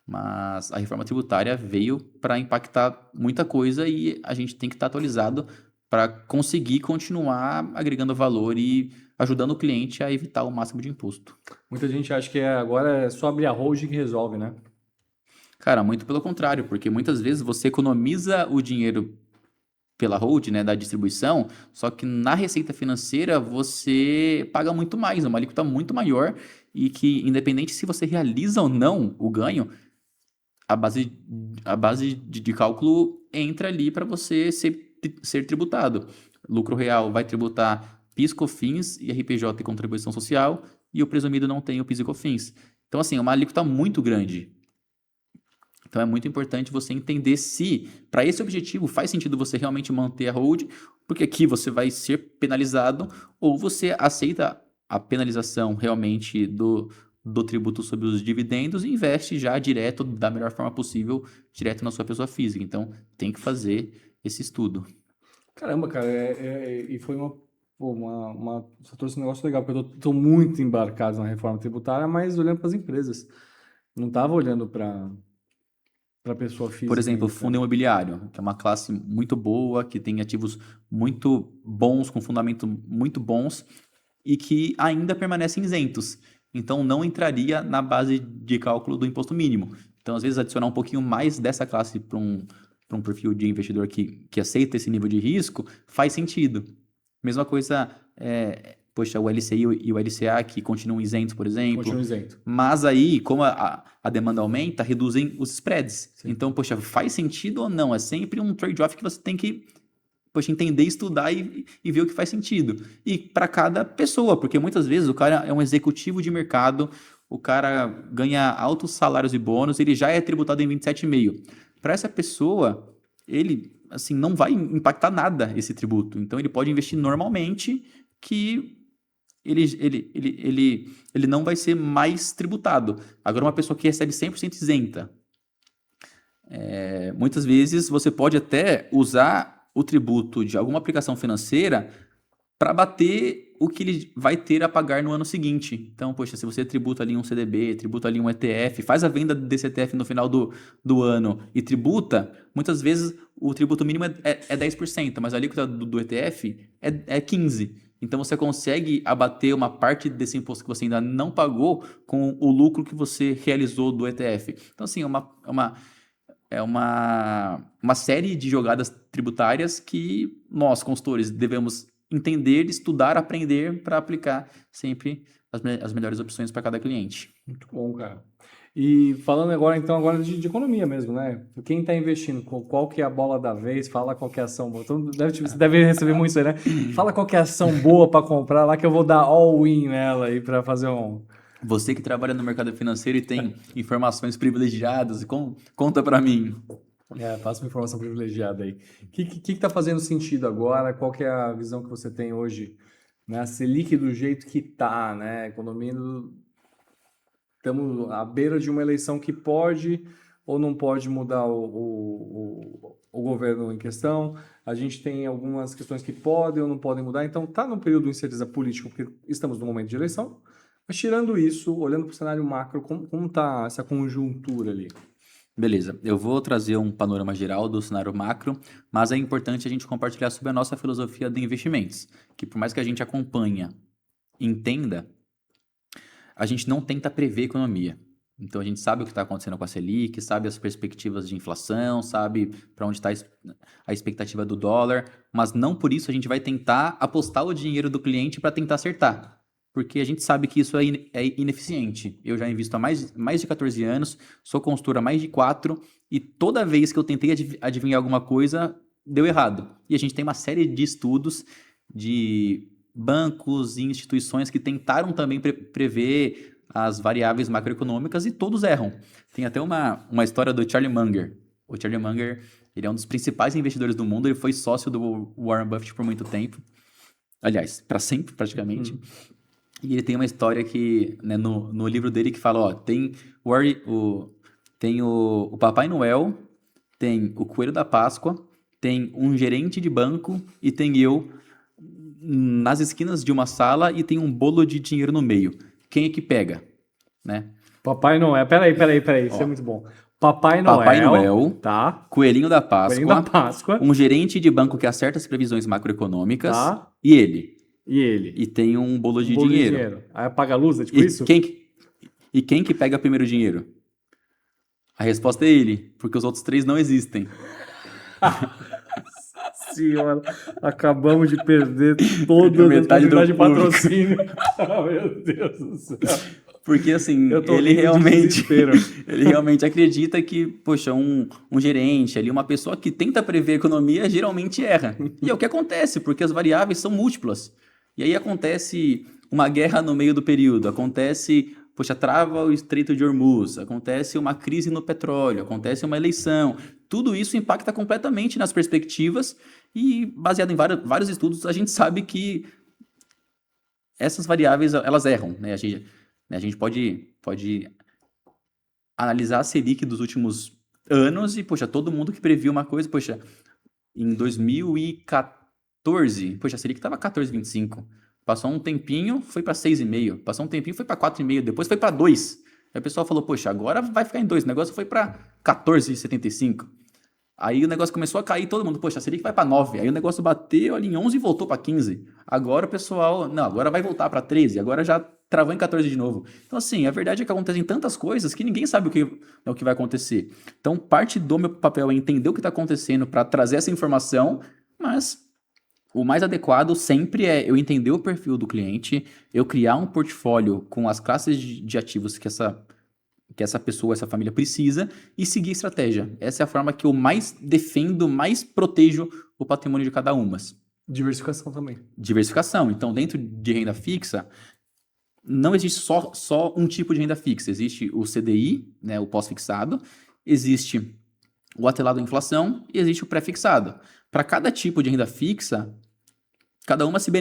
Mas a reforma tributária veio para impactar muita coisa e a gente tem que estar atualizado para conseguir continuar agregando valor e ajudando o cliente a evitar o máximo de imposto. Muita gente acha que agora é só abrir a holding que resolve, né? Cara, muito pelo contrário, porque muitas vezes você economiza o dinheiro pela hold, né, da distribuição, só que na receita financeira você paga muito mais, é uma alíquota muito maior e que, independente se você realiza ou não o ganho, a base, a base de cálculo entra ali para você ser tributado. Lucro real vai tributar PIS, COFINS, IRPJ e contribuição social, e o presumido não tem o PIS e COFINS. Então, assim, é uma alíquota muito grande. Então é muito importante você entender se, para esse objetivo, faz sentido você realmente manter a hold, porque aqui você vai ser penalizado, ou você aceita a penalização realmente do tributo sobre os dividendos e investe já direto, da melhor forma possível, direto na sua pessoa física. Então tem que fazer esse estudo. Caramba, cara, e foi você trouxe um negócio legal, porque eu tô muito embarcado na reforma tributária, mas olhando para as empresas. Não tava olhando para pessoa Por física exemplo, ainda, cara. fundo imobiliário, que é uma classe muito boa, que tem ativos muito bons, com fundamentos muito bons, e que ainda permanecem isentos. Então, não entraria na base de cálculo do imposto mínimo. Então, às vezes, adicionar um pouquinho mais dessa classe para um perfil de investidor que aceita esse nível de risco faz sentido. Mesma coisa, poxa, o LCI e o LCA que continuam isentos, por exemplo. Continua isento. Mas aí, como a demanda aumenta, reduzem os spreads. Sim. Então, poxa, faz sentido ou não? É sempre um trade-off que você tem que poxa, entender, estudar e ver o que faz sentido. E para cada pessoa, porque muitas vezes o cara é um executivo de mercado, o cara ganha altos salários e bônus, ele já é tributado em 27,5. Para essa pessoa, ele assim não vai impactar nada esse tributo. Então ele pode investir normalmente que ele não vai ser mais tributado. Agora, uma pessoa que recebe 100% isenta, muitas vezes você pode até usar o tributo de alguma aplicação financeira para bater o que ele vai ter a pagar no ano seguinte. Então, poxa, se você tributa ali um CDB, tributa ali um ETF, faz a venda desse ETF no final do ano e tributa, muitas vezes o tributo mínimo é 10%, mas a alíquota do ETF é 15%. Então, você consegue abater uma parte desse imposto que você ainda não pagou com o lucro que você realizou do ETF. Então, assim, uma série de jogadas tributárias que nós, consultores, devemos entender, estudar, aprender para aplicar sempre as melhores opções para cada cliente. Muito bom, cara. E falando agora de economia mesmo, né? Quem está investindo, qual que é a bola da vez? Fala qual que é a ação boa. Então, você deve receber muito isso aí, né? Fala qual que é a ação boa para comprar lá que eu vou dar all-in nela aí para fazer um... Você que trabalha no mercado financeiro e tem informações privilegiadas, conta para mim. Passa uma informação privilegiada aí. O que está fazendo sentido agora? Qual que é a visão que você tem hoje? Né? A Selic do jeito que está, né? Economia estamos à beira de uma eleição que pode ou não pode mudar o governo em questão. A gente tem algumas questões que podem ou não podem mudar. Então, está num período de incerteza política, porque estamos no momento de eleição. Mas tirando isso, olhando para o cenário macro, como está essa conjuntura ali? Beleza, eu vou trazer um panorama geral do cenário macro, mas é importante a gente compartilhar sobre a nossa filosofia de investimentos, que por mais que a gente acompanha, entenda, a gente não tenta prever a economia. Então a gente sabe o que está acontecendo com a Selic, sabe as perspectivas de inflação, sabe para onde está a expectativa do dólar, mas não por isso a gente vai tentar apostar o dinheiro do cliente para tentar acertar. Porque a gente sabe que isso é ineficiente. Eu já invisto há mais de 14 anos, sou consultor há mais de 4, e toda vez que eu tentei adivinhar alguma coisa, deu errado. E a gente tem uma série de estudos de bancos e instituições que tentaram também prever as variáveis macroeconômicas e todos erram. Tem até uma história do Charlie Munger. O Charlie Munger, ele é um dos principais investidores do mundo, ele foi sócio do Warren Buffett por muito tempo. Aliás, para sempre, praticamente. E ele tem uma história que, né, no livro dele que fala, ó, tem o Papai Noel, tem o Coelho da Páscoa, tem um gerente de banco e tem eu nas esquinas de uma sala e tem um bolo de dinheiro no meio. Quem é que pega? Né? Papai Noel, peraí, isso é muito bom. Papai Noel, tá? Coelhinho da Páscoa, um gerente de banco que acerta as previsões macroeconômicas, tá? E ele. E tem um bolo de dinheiro. Aí apaga a luz, é tipo isso? Quem que pega primeiro o dinheiro? A resposta é ele, porque os outros 3 não existem. Senhora, acabamos de perder toda a metade de patrocínio. Meu Deus do céu. Porque assim, ele realmente acredita que, poxa, um gerente ali, uma pessoa que tenta prever a economia, geralmente erra. E é o que acontece, porque as variáveis são múltiplas. E aí acontece uma guerra no meio do período, acontece, poxa, trava o Estreito de Hormuz, acontece uma crise no petróleo, acontece uma eleição. Tudo isso impacta completamente nas perspectivas e, baseado em vários estudos, a gente sabe que essas variáveis, elas erram, né? A gente pode analisar a Selic dos últimos anos e, poxa, todo mundo que previu uma coisa, poxa, em 2014, poxa, a Selic estava 14,25. Passou um tempinho, foi para 6,5. Passou um tempinho, foi para 4,5. Depois foi para 2. Aí o pessoal falou, poxa, agora vai ficar em 2. O negócio foi para 14,75. Aí o negócio começou a cair, todo mundo, poxa, a Selic vai para 9. Aí o negócio bateu ali em 11 e voltou para 15. Agora o pessoal, não, agora vai voltar para 13. Agora já travou em 14 de novo. Então, assim, a verdade é que acontecem tantas coisas que ninguém sabe o que vai acontecer. Então, parte do meu papel é entender o que está acontecendo para trazer essa informação, mas o mais adequado sempre é eu entender o perfil do cliente, eu criar um portfólio com as classes de ativos que essa pessoa, essa família precisa e seguir a estratégia. Essa é a forma que eu mais defendo, mais protejo o patrimônio de cada uma. Diversificação também. Diversificação. Então, dentro de renda fixa, não existe só um tipo de renda fixa. Existe o CDI, né, o pós-fixado, existe o atrelado à inflação e existe o pré-fixado. Para cada tipo de renda fixa, cada uma se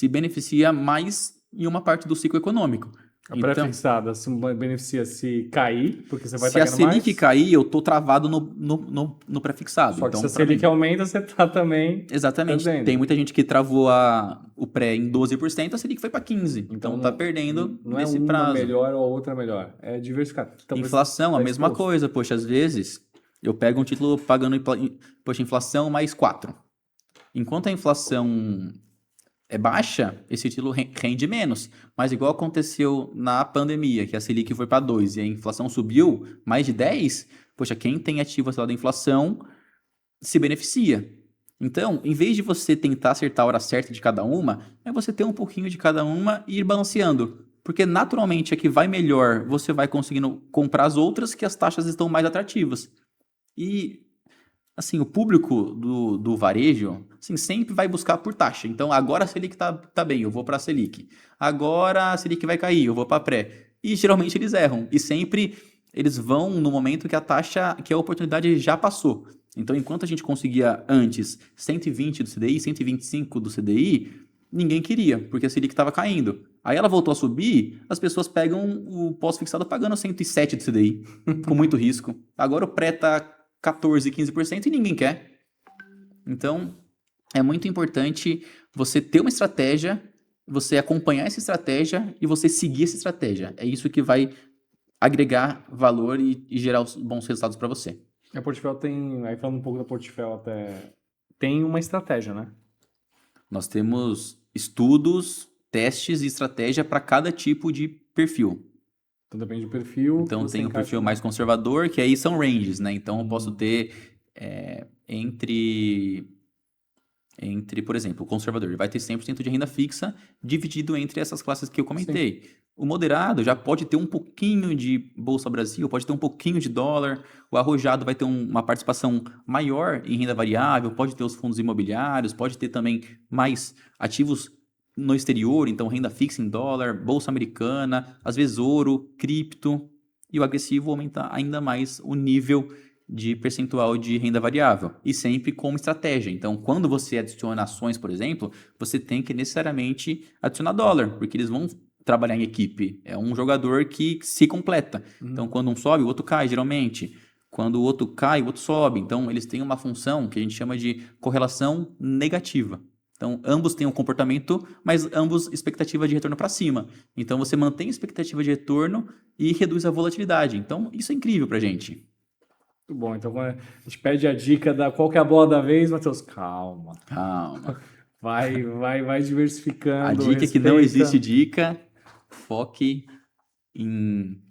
beneficia mais em uma parte do ciclo econômico. A Então, pré-fixada se beneficia se cair, porque você vai se estar a ganhando mais. Selic cair, eu tô travado no pré-fixado. Só que Então, se a pra Selic mim, aumenta, você tá também exatamente. Tem perdendo. muita gente que travou o pré em 12%, a Selic foi para 15%. Então, tá perdendo Não é nesse uma prazo. melhor ou outra melhor. É diversificar. Então, Inflação, a tá mesma exposto. coisa. Poxa, às vezes eu pego um título pagando, poxa, inflação mais 4. Enquanto a inflação é baixa, esse título rende menos. Mas igual aconteceu na pandemia, que a Selic foi para 2 e a inflação subiu mais de 10, poxa, quem tem ativo acima da inflação se beneficia. Então, em vez de você tentar acertar a hora certa de cada uma, é você ter um pouquinho de cada uma e ir balanceando. Porque naturalmente a que vai melhor, você vai conseguindo comprar as outras que as taxas estão mais atrativas. E assim, o público do varejo, assim, sempre vai buscar por taxa. Então, agora a Selic tá bem, eu vou para a Selic. Agora a Selic vai cair, eu vou para a pré. E geralmente eles erram. E sempre eles vão no momento que a taxa, que a oportunidade já passou. Então, enquanto a gente conseguia antes 120 do CDI, 125 do CDI, ninguém queria, porque a Selic estava caindo. Aí ela voltou a subir, as pessoas pegam o pós-fixado pagando 107 do CDI, com muito risco. Agora o pré tá 14, 15% e ninguém quer. Então, é muito importante você ter uma estratégia, você acompanhar essa estratégia e você seguir essa estratégia. É isso que vai agregar valor e gerar os bons resultados para você. A Portfel tem, aí falando um pouco da Portfel até, tem uma estratégia, né? Nós temos estudos, testes e estratégia para cada tipo de perfil. Então depende do perfil que Então você tem o encaixa perfil mais conservador, que aí são ranges, né? Então eu posso Hum. ter entre, por exemplo, o conservador, ele vai ter 100% de renda fixa dividido entre essas classes que eu Sim. comentei. O moderado já pode ter um pouquinho de Bolsa Brasil, pode ter um pouquinho de dólar. O arrojado vai ter uma participação maior em renda variável, pode ter os fundos imobiliários, pode ter também mais ativos no exterior, então renda fixa em dólar, Bolsa Americana, às vezes ouro, cripto. E o agressivo aumenta ainda mais o nível de percentual de renda variável e sempre como estratégia. Então, quando você adiciona ações, por exemplo, você tem que necessariamente adicionar dólar, porque eles vão trabalhar em equipe. É um jogador que se completa. Então, quando um sobe, o outro cai, geralmente. Quando o outro cai, o outro sobe. Então, eles têm uma função que a gente chama de correlação negativa. Então, ambos têm um comportamento, mas ambos expectativa de retorno para cima. Então, você mantém a expectativa de retorno e reduz a volatilidade. Então, isso é incrível para a gente. Muito bom. Então quando a gente pede a dica da qual que é a bola da vez, Matheus, calma. Calma. Vai A diversificando, dica é que não existe respeita. dica, foque em,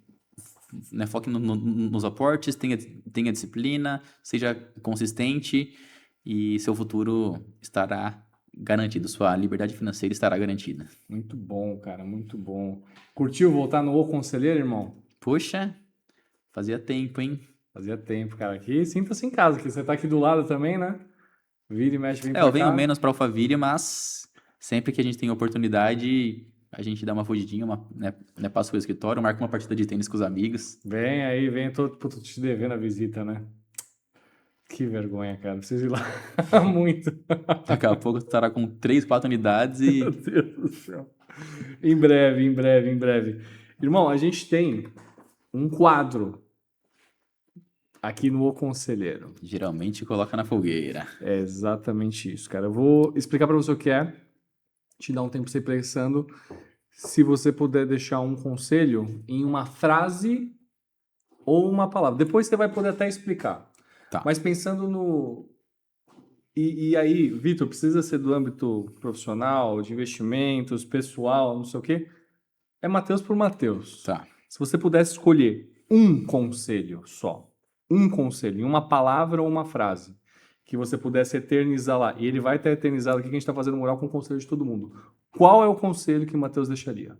né, foque nos aportes, tenha disciplina, seja consistente e seu futuro estará garantido, sua liberdade financeira estará garantida. Muito bom, cara, muito bom. Curtiu voltar no O Conselheiro, irmão? Poxa, fazia tempo, hein? Fazia tempo, cara. Aqui, sinta-se em casa, que você tá aqui do lado também, né? Vira e mexe, vem Eu pra venho cá. menos para Alphaville, mas sempre que a gente tem oportunidade, a gente dá uma fugidinha, né, passa o escritório, marca uma partida de tênis com os amigos. Vem aí, vem. Tô te devendo a visita, né? Que vergonha, cara. Preciso ir lá muito. Daqui a pouco tu estará com 3, 4 unidades Meu e Deus do céu. Em breve, em breve, em breve. Irmão, a gente tem um quadro aqui no O Conselheiro. geralmente coloca na fogueira. É exatamente isso, cara. Eu vou explicar para você o que é, te dar um tempo pra você ir pensando. Se você puder deixar um conselho em uma frase ou uma palavra. Depois você vai poder até explicar. Tá. Mas pensando no. E aí, Vitor, precisa ser do âmbito profissional, de investimentos, pessoal, não sei o quê. É Matheus por Matheus. Tá. Se você pudesse escolher um conselho só, um conselho, em uma palavra ou uma frase, que você pudesse eternizar lá, e ele vai estar eternizado aqui, que a gente está fazendo mural com o conselho de todo mundo. Qual é o conselho que o Matheus deixaria?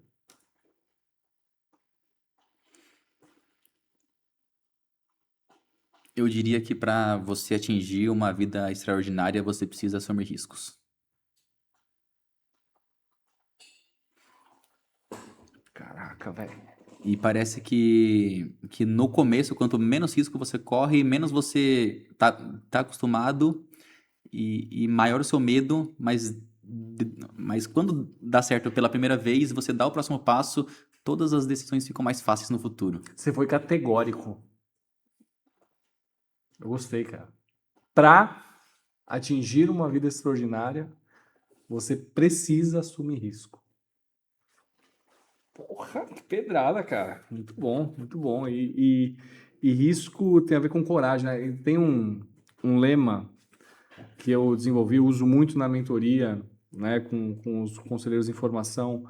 Eu diria que para você atingir uma vida extraordinária, você precisa assumir riscos. Caraca, velho. E parece que no começo, quanto menos risco você corre, menos você tá acostumado e maior o seu medo, mas quando dá certo pela primeira vez, você dá o próximo passo, todas as decisões ficam mais fáceis no futuro. Você foi categórico. Eu gostei, cara. Para atingir uma vida extraordinária, você precisa assumir risco. Porra, que pedrada, cara. Muito bom, muito bom. E risco tem a ver com coragem, né? E tem um lema que eu desenvolvi, uso muito na mentoria, né, com os conselheiros de formação,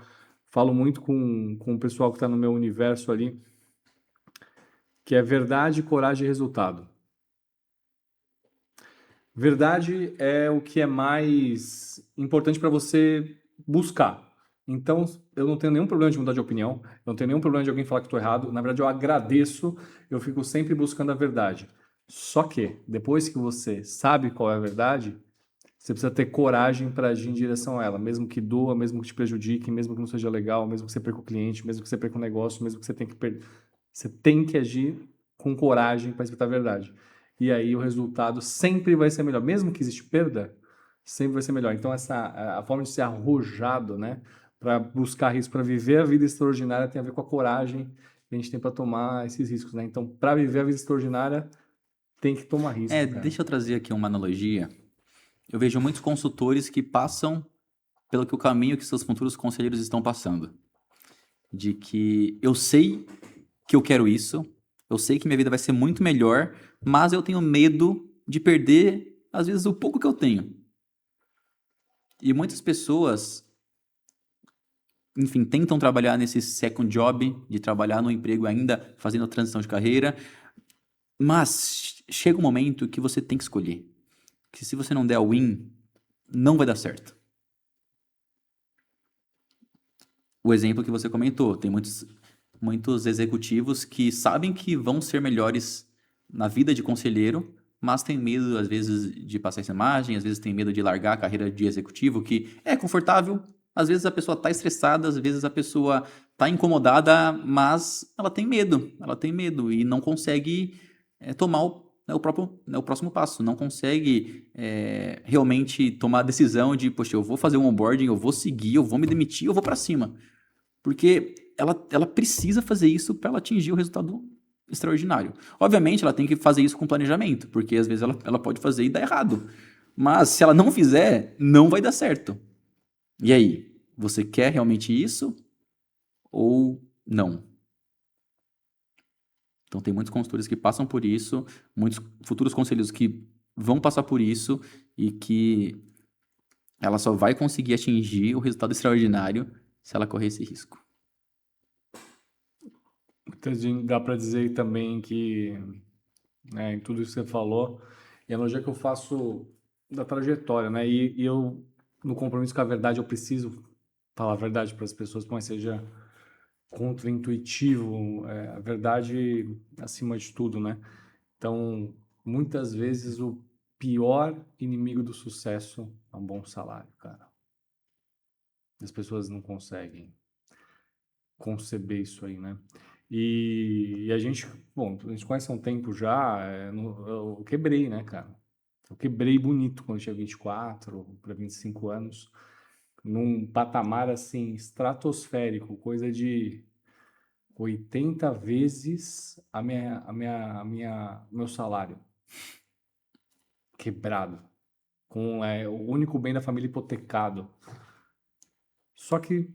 falo muito com o pessoal que está no meu universo ali, que é verdade, coragem e resultado. Verdade é o que é mais importante para você buscar. Então, eu não tenho nenhum problema de mudar de opinião, eu não tenho nenhum problema de alguém falar que estou errado. Na verdade, eu agradeço, eu fico sempre buscando a verdade. Só que, depois que você sabe qual é a verdade, você precisa ter coragem para agir em direção a ela, mesmo que doa, mesmo que te prejudique, mesmo que não seja legal, mesmo que você perca o cliente, mesmo que você perca o negócio, mesmo que você tenha que perder. Você tem que agir com coragem para escutar a verdade. E aí o resultado sempre vai ser melhor. Mesmo que existe perda, sempre vai ser melhor. Então, a forma de ser arrojado, né, para buscar risco, para viver a vida extraordinária, tem a ver com a coragem que a gente tem para tomar esses riscos, né? Então, para viver a vida extraordinária, tem que tomar risco, cara. Deixa eu trazer aqui uma analogia. Eu vejo muitos consultores que passam pelo que o caminho que seus futuros conselheiros estão passando. De que eu sei que eu quero isso, eu sei que minha vida vai ser muito melhor, mas eu tenho medo de perder, às vezes, o pouco que eu tenho. E muitas pessoas, enfim, tentam trabalhar nesse second job, de trabalhar no emprego ainda fazendo a transição de carreira, mas chega um momento que você tem que escolher. Que se você não der a win, não vai dar certo. O exemplo que você comentou, tem muitos executivos que sabem que vão ser melhores na vida de conselheiro, mas tem medo, às vezes, de passar essa imagem, às vezes tem medo de largar a carreira de executivo, que é confortável, às vezes a pessoa está estressada, às vezes a pessoa está incomodada, mas ela tem medo e não consegue tomar o próximo passo, não consegue realmente tomar a decisão de, poxa, eu vou fazer um onboarding, eu vou seguir, eu vou me demitir, eu vou para cima. Porque ela precisa fazer isso para ela atingir o resultado extraordinário. Obviamente, ela tem que fazer isso com planejamento, porque às vezes ela pode fazer e dar errado. Mas se ela não fizer, não vai dar certo. E aí? Você quer realmente isso ou não? Então, tem muitos consultores que passam por isso, muitos futuros conselheiros que vão passar por isso e que ela só vai conseguir atingir o resultado extraordinário se ela correr esse risco. Dá para dizer também que, né, em tudo isso que você falou, e a analogia que eu faço da trajetória, né? E eu, no compromisso com a verdade, eu preciso falar a verdade para as pessoas, por mais seja contra-intuitivo, a verdade acima de tudo, né? Então, muitas vezes o pior inimigo do sucesso é um bom salário, cara. As pessoas não conseguem conceber isso aí, né? E a gente, bom, a gente conhece há um tempo já, eu quebrei, né, cara? Eu quebrei bonito quando eu tinha 24 para 25 anos, num patamar assim estratosférico, coisa de 80 vezes meu salário quebrado, com o único bem da família hipotecado. Só que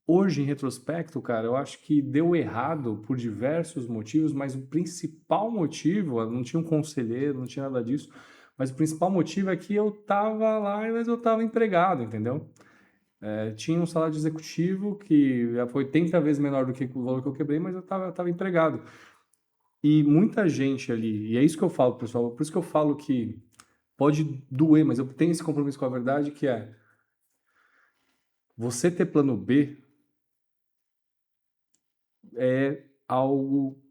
hoje, em retrospecto, cara, eu acho que deu errado por diversos motivos, mas o principal motivo, não tinha um conselheiro, não tinha nada disso, mas o principal motivo é que eu tava lá, mas eu tava empregado, entendeu? Tinha um salário de executivo que foi 80 vezes menor do que o valor que eu quebrei, mas eu tava empregado. E muita gente ali, e é isso que eu falo, pessoal, por isso que eu falo que pode doer, mas eu tenho esse compromisso com a verdade, que é você ter plano B é algo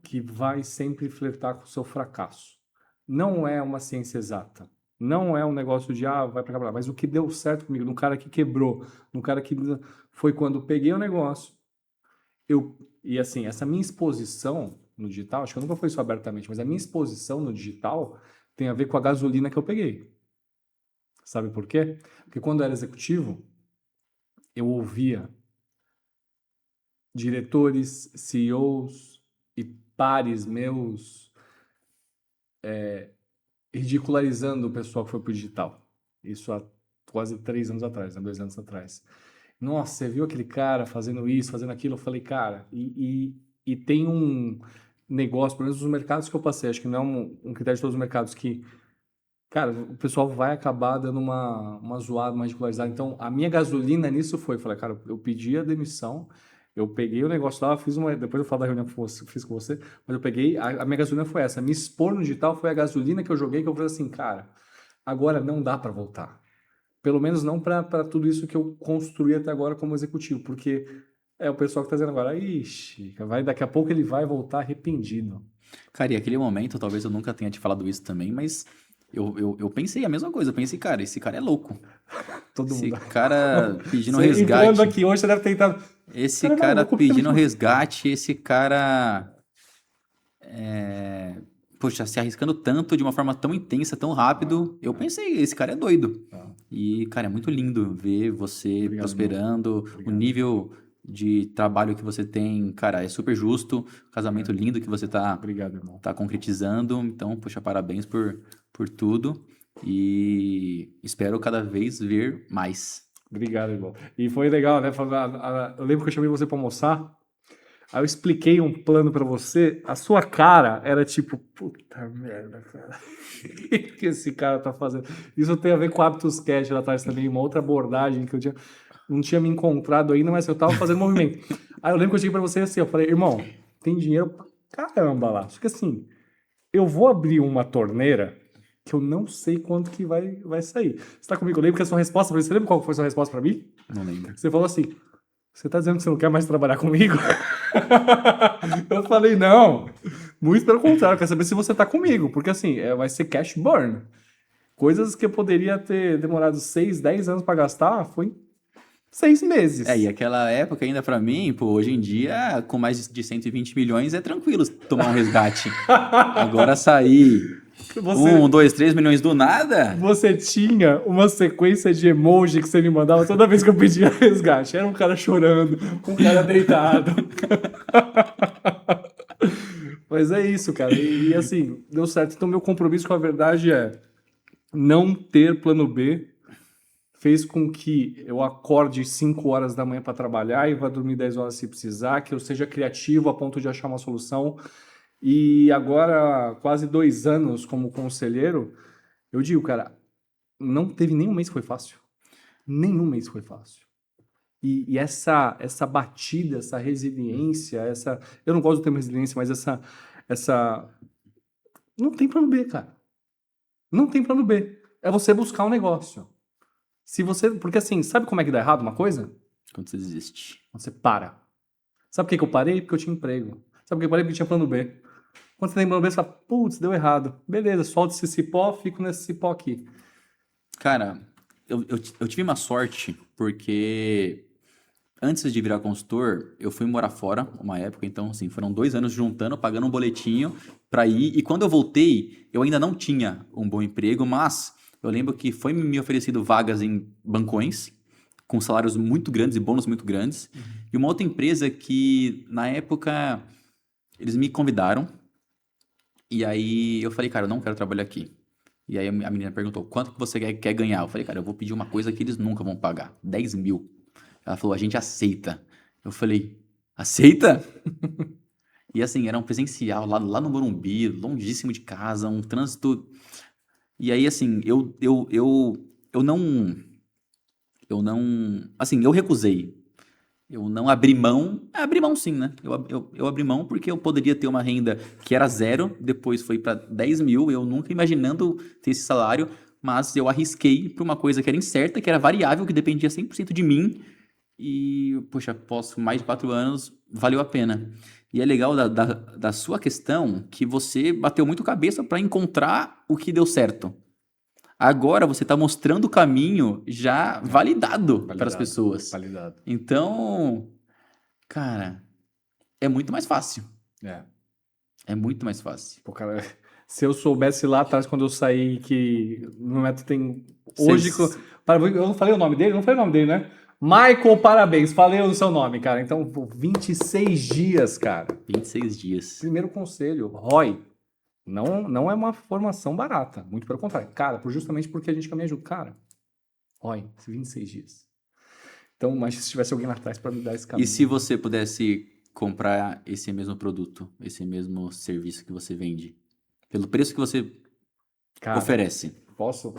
que vai sempre flertar com o seu fracasso. Não é uma ciência exata. Não é um negócio de, vai para cá, mas o que deu certo comigo, no cara que quebrou, no cara que foi quando peguei o negócio, e assim, essa minha exposição no digital, acho que eu nunca falei isso abertamente, mas a minha exposição no digital tem a ver com a gasolina que eu peguei. Sabe por quê? Porque quando eu era executivo, eu ouvia diretores, CEOs e pares meus ridicularizando o pessoal que foi pro digital. Isso há quase 3 anos atrás, né? 2 anos atrás. Nossa, você viu aquele cara fazendo isso, fazendo aquilo? Eu falei, cara, e tem um negócio, pelo menos nos mercados que eu passei, acho que não é um critério de todos os mercados, que, cara, o pessoal vai acabar dando uma zoada, uma ridicularizada. Então, a minha gasolina nisso foi, falei, cara, eu pedi a demissão, eu peguei o negócio lá, fiz uma, depois eu falo da reunião que eu fiz com você, mas eu peguei, a minha gasolina foi essa, me expor no digital foi a gasolina que eu joguei, que eu falei assim, cara, agora não dá para voltar. Pelo menos não para tudo isso que eu construí até agora como executivo, porque é o pessoal que tá dizendo agora, ixi, daqui a pouco ele vai voltar arrependido. Cara, e aquele momento, talvez eu nunca tenha te falado isso também, mas eu pensei a mesma coisa. Eu pensei, cara, esse cara é louco. Todo Esse mundo. cara pedindo Você entrando resgate. aqui hoje, você deve ter tentado. Esse Cara, não, eu cara vou copiar pedindo mesmo. resgate, esse cara, poxa, se arriscando tanto de uma forma tão intensa, tão rápido. Eu pensei, esse cara é doido. Ah, E, cara, é muito lindo ver você obrigado, prosperando, o obrigado. nível de trabalho que você tem, cara, é super justo. Casamento lindo que você Obrigado, irmão. tá concretizando. Então, poxa, parabéns por tudo. E espero cada vez ver mais. Obrigado, irmão. E foi legal, né? Eu lembro que eu chamei você pra almoçar. Aí eu expliquei um plano pra você. A sua cara era tipo, puta merda, cara. O que esse cara tá fazendo? Isso tem a ver com o Hábitos Cash lá atrás também, uma outra abordagem que eu não tinha me encontrado ainda, mas eu tava fazendo movimento. Aí eu lembro que eu cheguei pra você assim, eu falei, irmão, tem dinheiro pra caramba lá. Só que assim, eu vou abrir uma torneira que eu não sei quanto que vai sair. Você tá comigo? Eu lembro que a sua resposta pra mim, você lembra qual foi a sua resposta pra mim? Não lembro. Você falou assim, você tá dizendo que você não quer mais trabalhar comigo? Eu falei, não. Muito pelo contrário, eu quero saber se você tá comigo. Porque assim, vai ser cash burn. Coisas que eu poderia ter demorado 6, 10 anos pra gastar, foi em 6 meses. E aquela época ainda pra mim, pô, hoje em dia, com mais de 120 milhões, é tranquilo tomar um resgate. Agora sair Você, 1, 2, 3 milhões do nada, você tinha uma sequência de emoji que você me mandava toda vez que eu pedia resgate. Era um cara chorando, um cara deitado. Mas é isso, cara. E assim, deu certo. Então, meu compromisso com a verdade é não ter plano B. Fez com que eu acorde 5 horas da manhã para trabalhar e vá dormir 10 horas se precisar, que eu seja criativo a ponto de achar uma solução. E agora, quase 2 anos como conselheiro, eu digo, cara, não teve nenhum mês que foi fácil. Nenhum mês foi fácil. E essa batida, essa resiliência, eu não gosto do termo resiliência, mas essa não tem plano B, cara. Não tem plano B. É você buscar um negócio. Porque assim, sabe como é que dá errado uma coisa? quando você desiste. Quando você para. Sabe por que eu parei? Porque eu tinha emprego. Sabe por que eu parei? Porque tinha plano B. Quando você tem plano B, você fala, putz, deu errado. Beleza, solta esse cipó, fico nesse cipó aqui. Cara, eu tive uma sorte, porque antes de virar consultor, eu fui morar fora uma época, então, assim, foram 2 anos juntando, pagando um boletinho pra ir. E quando eu voltei, eu ainda não tinha um bom emprego, mas eu lembro que foi me oferecido vagas em bancões, com salários muito grandes e bônus muito grandes. E uma outra empresa que, na época, eles me convidaram. E aí eu falei, cara, eu não quero trabalhar aqui. E aí a menina perguntou, quanto que você quer ganhar? Eu falei, cara, eu vou pedir uma coisa que eles nunca vão pagar, 10 mil. Ela falou, a gente aceita. Eu falei, aceita? E assim, era um presencial lá no Morumbi, longíssimo de casa, um trânsito. E aí, assim, assim, eu recusei. Eu não abri mão. Abri mão sim, né? Eu abri mão porque eu poderia ter uma renda que era zero, depois foi para 10 mil, eu nunca imaginando ter esse salário, mas eu arrisquei para uma coisa que era incerta, que era variável, que dependia 100% de mim. E, poxa, após mais de 4 anos, valeu a pena. E é legal da sua questão que você bateu muito cabeça para encontrar o que deu certo. Agora você está mostrando o caminho já validado para as pessoas. Validado. Então, cara, é muito mais fácil. É. É muito mais fácil. Pô, cara, se eu soubesse lá atrás, quando eu saí, que no método tem. Hoje. Eu não falei o nome dele? Não falei o nome dele, né? Michael, parabéns. Falei o seu nome, cara. Então, pô, 26 dias, cara. 26 dias. Primeiro conselho, ROI. Não é uma formação barata. Muito pelo contrário. Cara, justamente porque a gente caminha junto. Cara, ROI, 26 dias. Então, mas se tivesse alguém lá atrás para me dar esse caminho. E se você pudesse comprar esse mesmo produto, esse mesmo serviço que você vende, pelo preço que você Cara, oferece, posso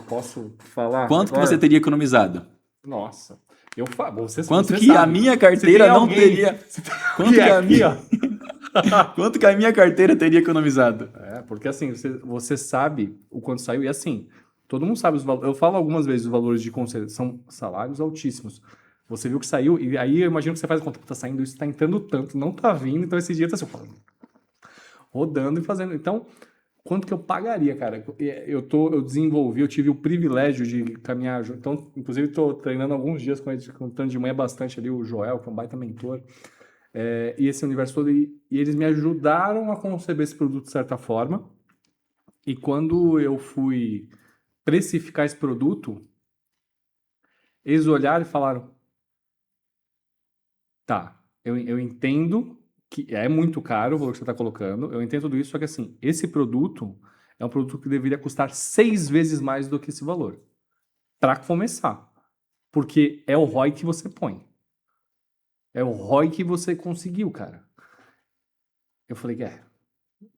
falar? quanto que agora? você teria economizado? Nossa, eu falo. Quanto Você que a sabe. minha Se carteira tem não alguém- teria... se tem Quanto que alguém a aqui, minha... ó. Quanto que a minha carteira teria economizado? É, porque assim, você sabe o quanto saiu, e assim, todo mundo sabe os valores. Eu falo algumas vezes os valores de conselho, são salários altíssimos. Você viu que saiu, e aí eu imagino que você faz a conta, tá saindo isso, tá entrando tanto, não tá vindo, então esse dia tá assim, rodando e fazendo. Então, quanto que eu pagaria, cara? Eu desenvolvi, eu tive o privilégio de caminhar junto. Então, inclusive, estou treinando alguns dias com ele, contando de manhã bastante ali, o Joel, que é um baita mentor. E esse universo todo, e eles me ajudaram a conceber esse produto de certa forma. E quando eu fui precificar esse produto, eles olharam e falaram: tá, eu entendo que é muito caro o valor que você está colocando, eu entendo tudo isso, só que assim, esse produto é um produto que deveria custar 6 vezes mais do que esse valor. Para começar. Porque é o ROI que você põe. É o ROI que você conseguiu, cara. Eu falei,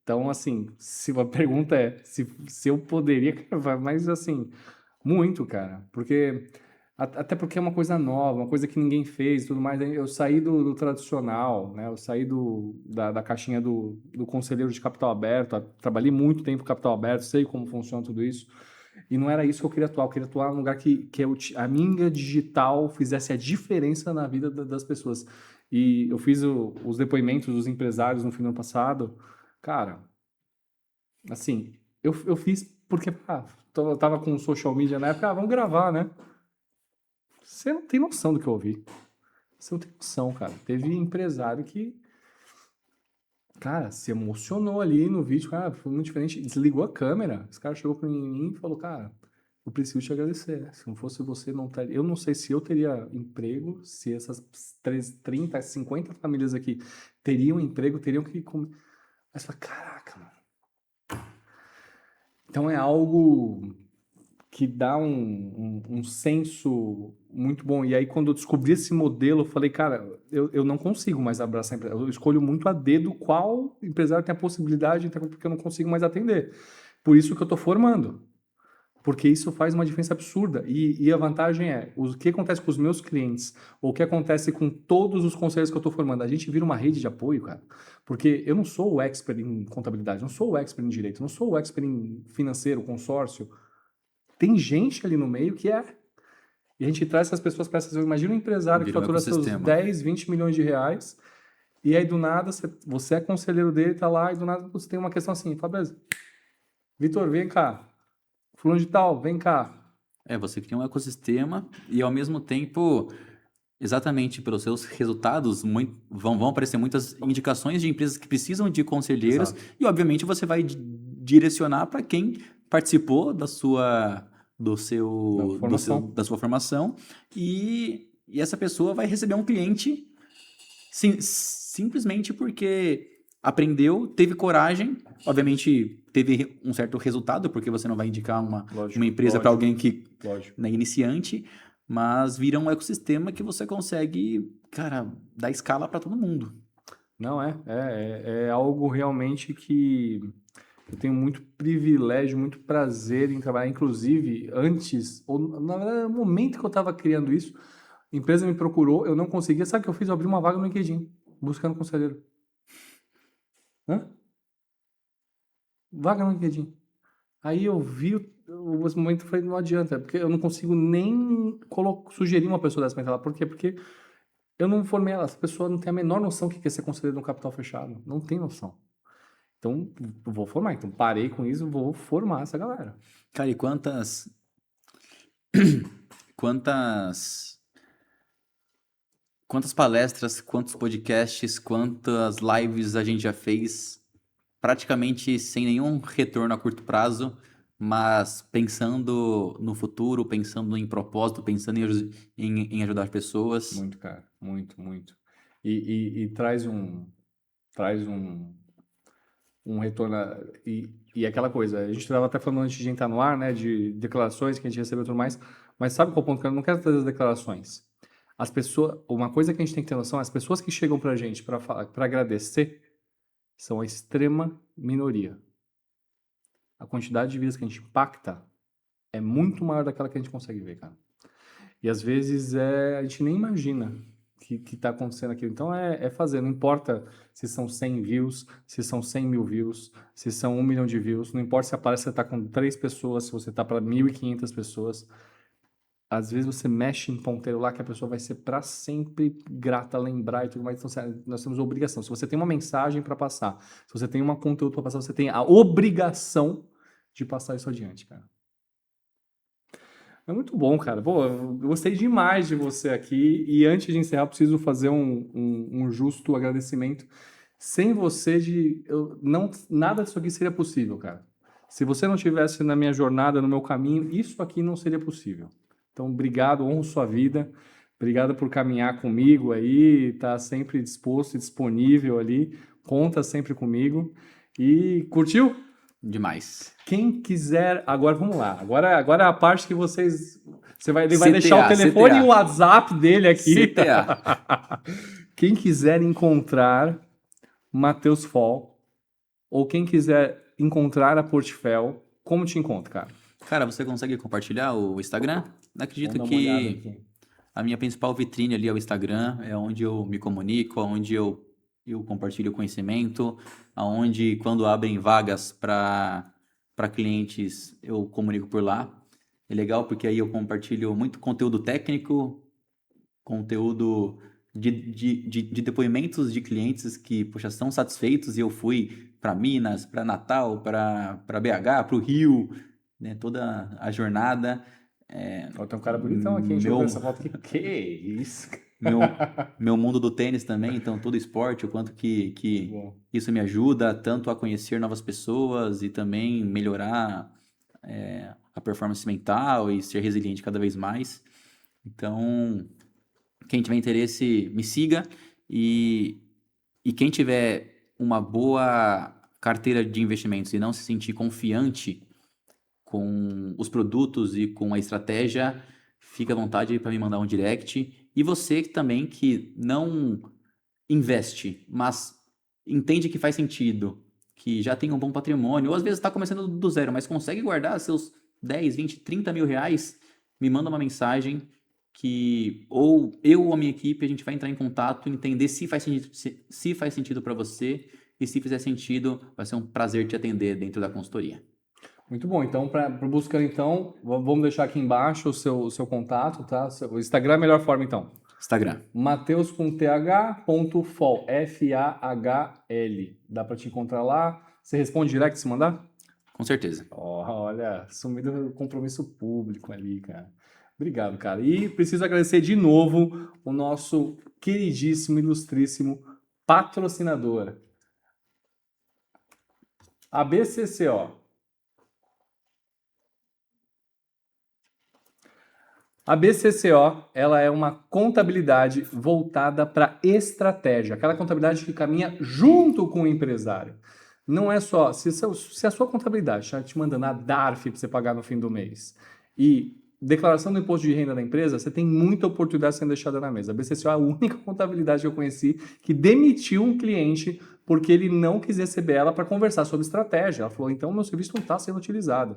Então, assim, se a pergunta é se eu poderia, cara, mas assim, muito, cara. Porque, até porque é uma coisa nova, uma coisa que ninguém fez e tudo mais. Eu saí do tradicional, né? Eu saí da caixinha do conselheiro de capital aberto. Trabalhei muito tempo em capital aberto, sei como funciona tudo isso. E não era isso que eu queria atuar. Eu queria atuar num lugar que a minha digital fizesse a diferença na vida das pessoas. E eu fiz os depoimentos dos empresários no fim do ano passado. Cara, assim, eu fiz porque eu tava com social media na época. Vamos gravar, né? Você não tem noção do que eu ouvi. Você não tem noção, cara. Teve empresário que, cara, se emocionou ali no vídeo. Cara, foi muito diferente. Desligou a câmera. Esse cara chegou pra mim e falou, cara, eu preciso te agradecer. Se não fosse você, não estaria. Eu não sei se eu teria emprego, se essas 30, 50 famílias aqui teriam emprego, teriam que comer. Mas fala, caraca, mano. Então é algo que dá um senso muito bom. E aí, quando eu descobri esse modelo, eu falei, cara, eu não consigo mais abraçar a empresa. Eu escolho muito a dedo qual empresário tem a possibilidade, porque eu não consigo mais atender. Por isso que eu estou formando. Porque isso faz uma diferença absurda. E a vantagem é, o que acontece com os meus clientes, ou o que acontece com todos os conselheiros que eu estou formando, a gente vira uma rede de apoio, cara. Porque eu não sou o expert em contabilidade, não sou o expert em direito, não sou o expert em financeiro, consórcio. Tem gente ali no meio que é. E a gente traz essas pessoas para essas. Imagina um empresário que Vira um fatura seus ecossistema. 10, 20 milhões de reais, e aí do nada você é conselheiro dele, tá lá, e do nada você tem uma questão assim, fala, beleza, Vitor, vem cá. Fulano de tal, vem cá. Você cria um ecossistema e ao mesmo tempo, exatamente pelos seus resultados, vão aparecer muitas indicações de empresas que precisam de conselheiros. Exato. E obviamente você vai direcionar para quem participou da sua formação e essa pessoa vai receber um cliente simplesmente porque aprendeu, teve coragem, obviamente teve um certo resultado, porque você não vai indicar uma empresa para alguém que é iniciante, mas vira um ecossistema que você consegue, cara, dar escala para todo mundo. Não, é algo realmente que eu tenho muito privilégio, muito prazer em trabalhar. Inclusive, antes, ou na verdade, no momento que eu estava criando isso, a empresa me procurou, eu não conseguia. Sabe o que eu fiz? Eu abri uma vaga no LinkedIn, buscando conselheiro. Vaga no LinkedIn. Aí eu vi os momentos e falei, não adianta, porque eu não consigo nem sugerir uma pessoa dessa para entrar lá. Por quê? Porque eu não formei ela. Essa pessoa não tem a menor noção do que é ser conselheiro no capital fechado. Não tem noção. Então, eu vou formar. Então, parei com isso, vou formar essa galera. Cara, e quantas palestras, quantos podcasts, quantas lives a gente já fez, praticamente sem nenhum retorno a curto prazo, mas pensando no futuro, pensando em propósito, pensando em ajudar pessoas. Muito, cara. Muito, muito. E traz um retorno. E aquela coisa, a gente estava até falando antes de entrar no ar, né, de declarações que a gente recebeu e tudo mais, mas sabe qual é o ponto que eu não quero trazer as declarações? As pessoas, uma coisa que a gente tem que ter noção, as pessoas que chegam pra gente para agradecer são a extrema minoria. A quantidade de vidas que a gente impacta é muito maior daquela que a gente consegue ver, cara. E às vezes a gente nem imagina que está acontecendo aquilo. Então é fazer, não importa se são 100 views, se são 100 mil views, se são 1 milhão de views, não importa se aparece que você está com 3 pessoas, se você está para 1.500 pessoas. Às vezes você mexe em ponteiro lá que a pessoa vai ser para sempre grata, lembrar e tudo mais. Então nós temos obrigação. Se você tem uma mensagem para passar, se você tem um conteúdo para passar, você tem a obrigação de passar isso adiante, cara. É muito bom, cara. Pô, eu gostei demais de você aqui. E antes de encerrar, eu preciso fazer um justo agradecimento. Sem você, nada disso aqui seria possível, cara. Se você não estivesse na minha jornada, no meu caminho, isso aqui não seria possível. Então, obrigado, honro sua vida. Obrigado por caminhar comigo aí, tá sempre disposto e disponível ali. Conta sempre comigo. E curtiu? Demais. Quem quiser, agora vamos lá. Agora é a parte que ele vai deixar o CTA, telefone e CTA. o WhatsApp dele aqui. CTA. Quem quiser encontrar Matheus Fall ou quem quiser encontrar a Portfel, como te encontra, cara? Cara, você consegue compartilhar o Instagram? Vamos Acredito dar uma olhada que aqui. a minha principal vitrine ali é o Instagram, é onde eu me comunico, onde eu compartilho conhecimento, aonde quando abrem vagas para clientes eu comunico por lá. É legal porque aí eu compartilho muito conteúdo técnico, conteúdo de depoimentos de clientes que, poxa, estão satisfeitos e eu fui para Minas, para Natal, para BH, para o Rio, né, toda a jornada. Ó, tem um cara bonitão aqui, hein? Deixa eu ver Meu, essa foto aqui. Que isso? meu mundo do tênis também, então todo esporte, o quanto Muito que bom. isso me ajuda tanto a conhecer novas pessoas e também melhorar a performance mental e ser resiliente cada vez mais. Então, quem tiver interesse, me siga e, e quem tiver uma boa carteira de investimentos e não se sentir confiante com os produtos e com a estratégia, fica à vontade para me mandar um direct. E você também que não investe, mas entende que faz sentido, que já tem um bom patrimônio, ou às vezes está começando do zero, mas consegue guardar seus 10, 20, 30 mil reais, me manda uma mensagem que ou eu ou a minha equipe a gente vai entrar em contato, entender se faz sentido, se faz sentido para você e se fizer sentido, vai ser um prazer te atender dentro da consultoria. Muito bom. Então, para buscar, então, vamos deixar aqui embaixo o seu contato, tá? O Instagram é a melhor forma, então. Instagram. Mateus com th.fall, F-A-H-L. Dá para te encontrar lá. Você responde direct se mandar? Com certeza. Olha, sumido o compromisso público ali, cara. Obrigado, cara. E preciso agradecer de novo o nosso queridíssimo, ilustríssimo patrocinador, a BCCO. A BCCO, ela é uma contabilidade voltada para estratégia, aquela contabilidade que caminha junto com o empresário. Não é só, se a sua contabilidade está te mandando a DARF para você pagar no fim do mês e declaração do imposto de renda da empresa, você tem muita oportunidade sendo deixada na mesa. A BCCO é a única contabilidade que eu conheci que demitiu um cliente porque ele não quis receber ela para conversar sobre estratégia. Ela falou, então meu serviço não está sendo utilizado.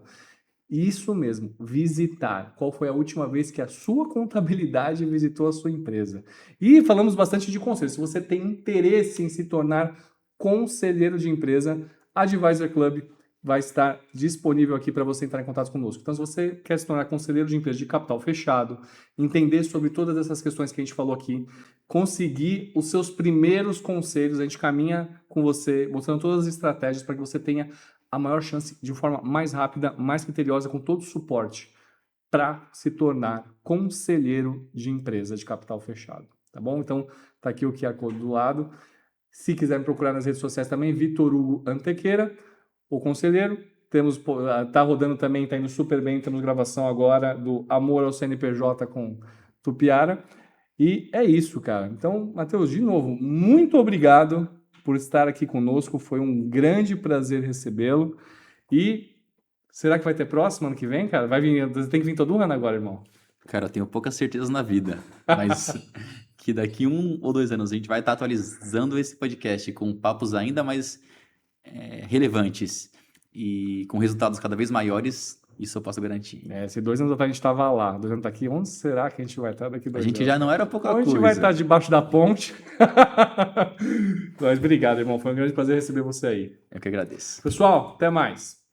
Isso mesmo, visitar. Qual foi a última vez que a sua contabilidade visitou a sua empresa? E falamos bastante de conselho. Se você tem interesse em se tornar conselheiro de empresa, a Advisor Club vai estar disponível aqui para você entrar em contato conosco. Então, se você quer se tornar conselheiro de empresa de capital fechado, entender sobre todas essas questões que a gente falou aqui, conseguir os seus primeiros conselhos, a gente caminha com você, mostrando todas as estratégias para que você tenha a maior chance de forma mais rápida, mais criteriosa, com todo o suporte para se tornar conselheiro de empresa de capital fechado, tá bom? Então, tá aqui o QR Code do lado. Se quiser me procurar nas redes sociais também, Vitor Hugo Antequeira, o conselheiro, tá rodando também, tá indo super bem. Temos gravação agora do Amor ao CNPJ com Tupiara. E é isso, cara. Então, Matheus, de novo, muito obrigado por estar aqui conosco. Foi um grande prazer recebê-lo. E será que vai ter próximo ano que vem, cara? Vai vir, você tem que vir todo ano agora, irmão. Cara, eu tenho poucas certezas na vida, mas que daqui 1 ou 2 anos a gente vai estar atualizando esse podcast com papos ainda mais relevantes e com resultados cada vez maiores, isso eu posso garantir. Se 2 anos atrás a gente estava lá, 2 anos tá aqui, onde será que a gente vai estar daqui 2 A anos? gente já não era pouca Então, coisa. a gente vai estar debaixo da ponte. Mas obrigado, irmão. Foi um grande prazer receber você aí. Eu que agradeço. Pessoal, até mais.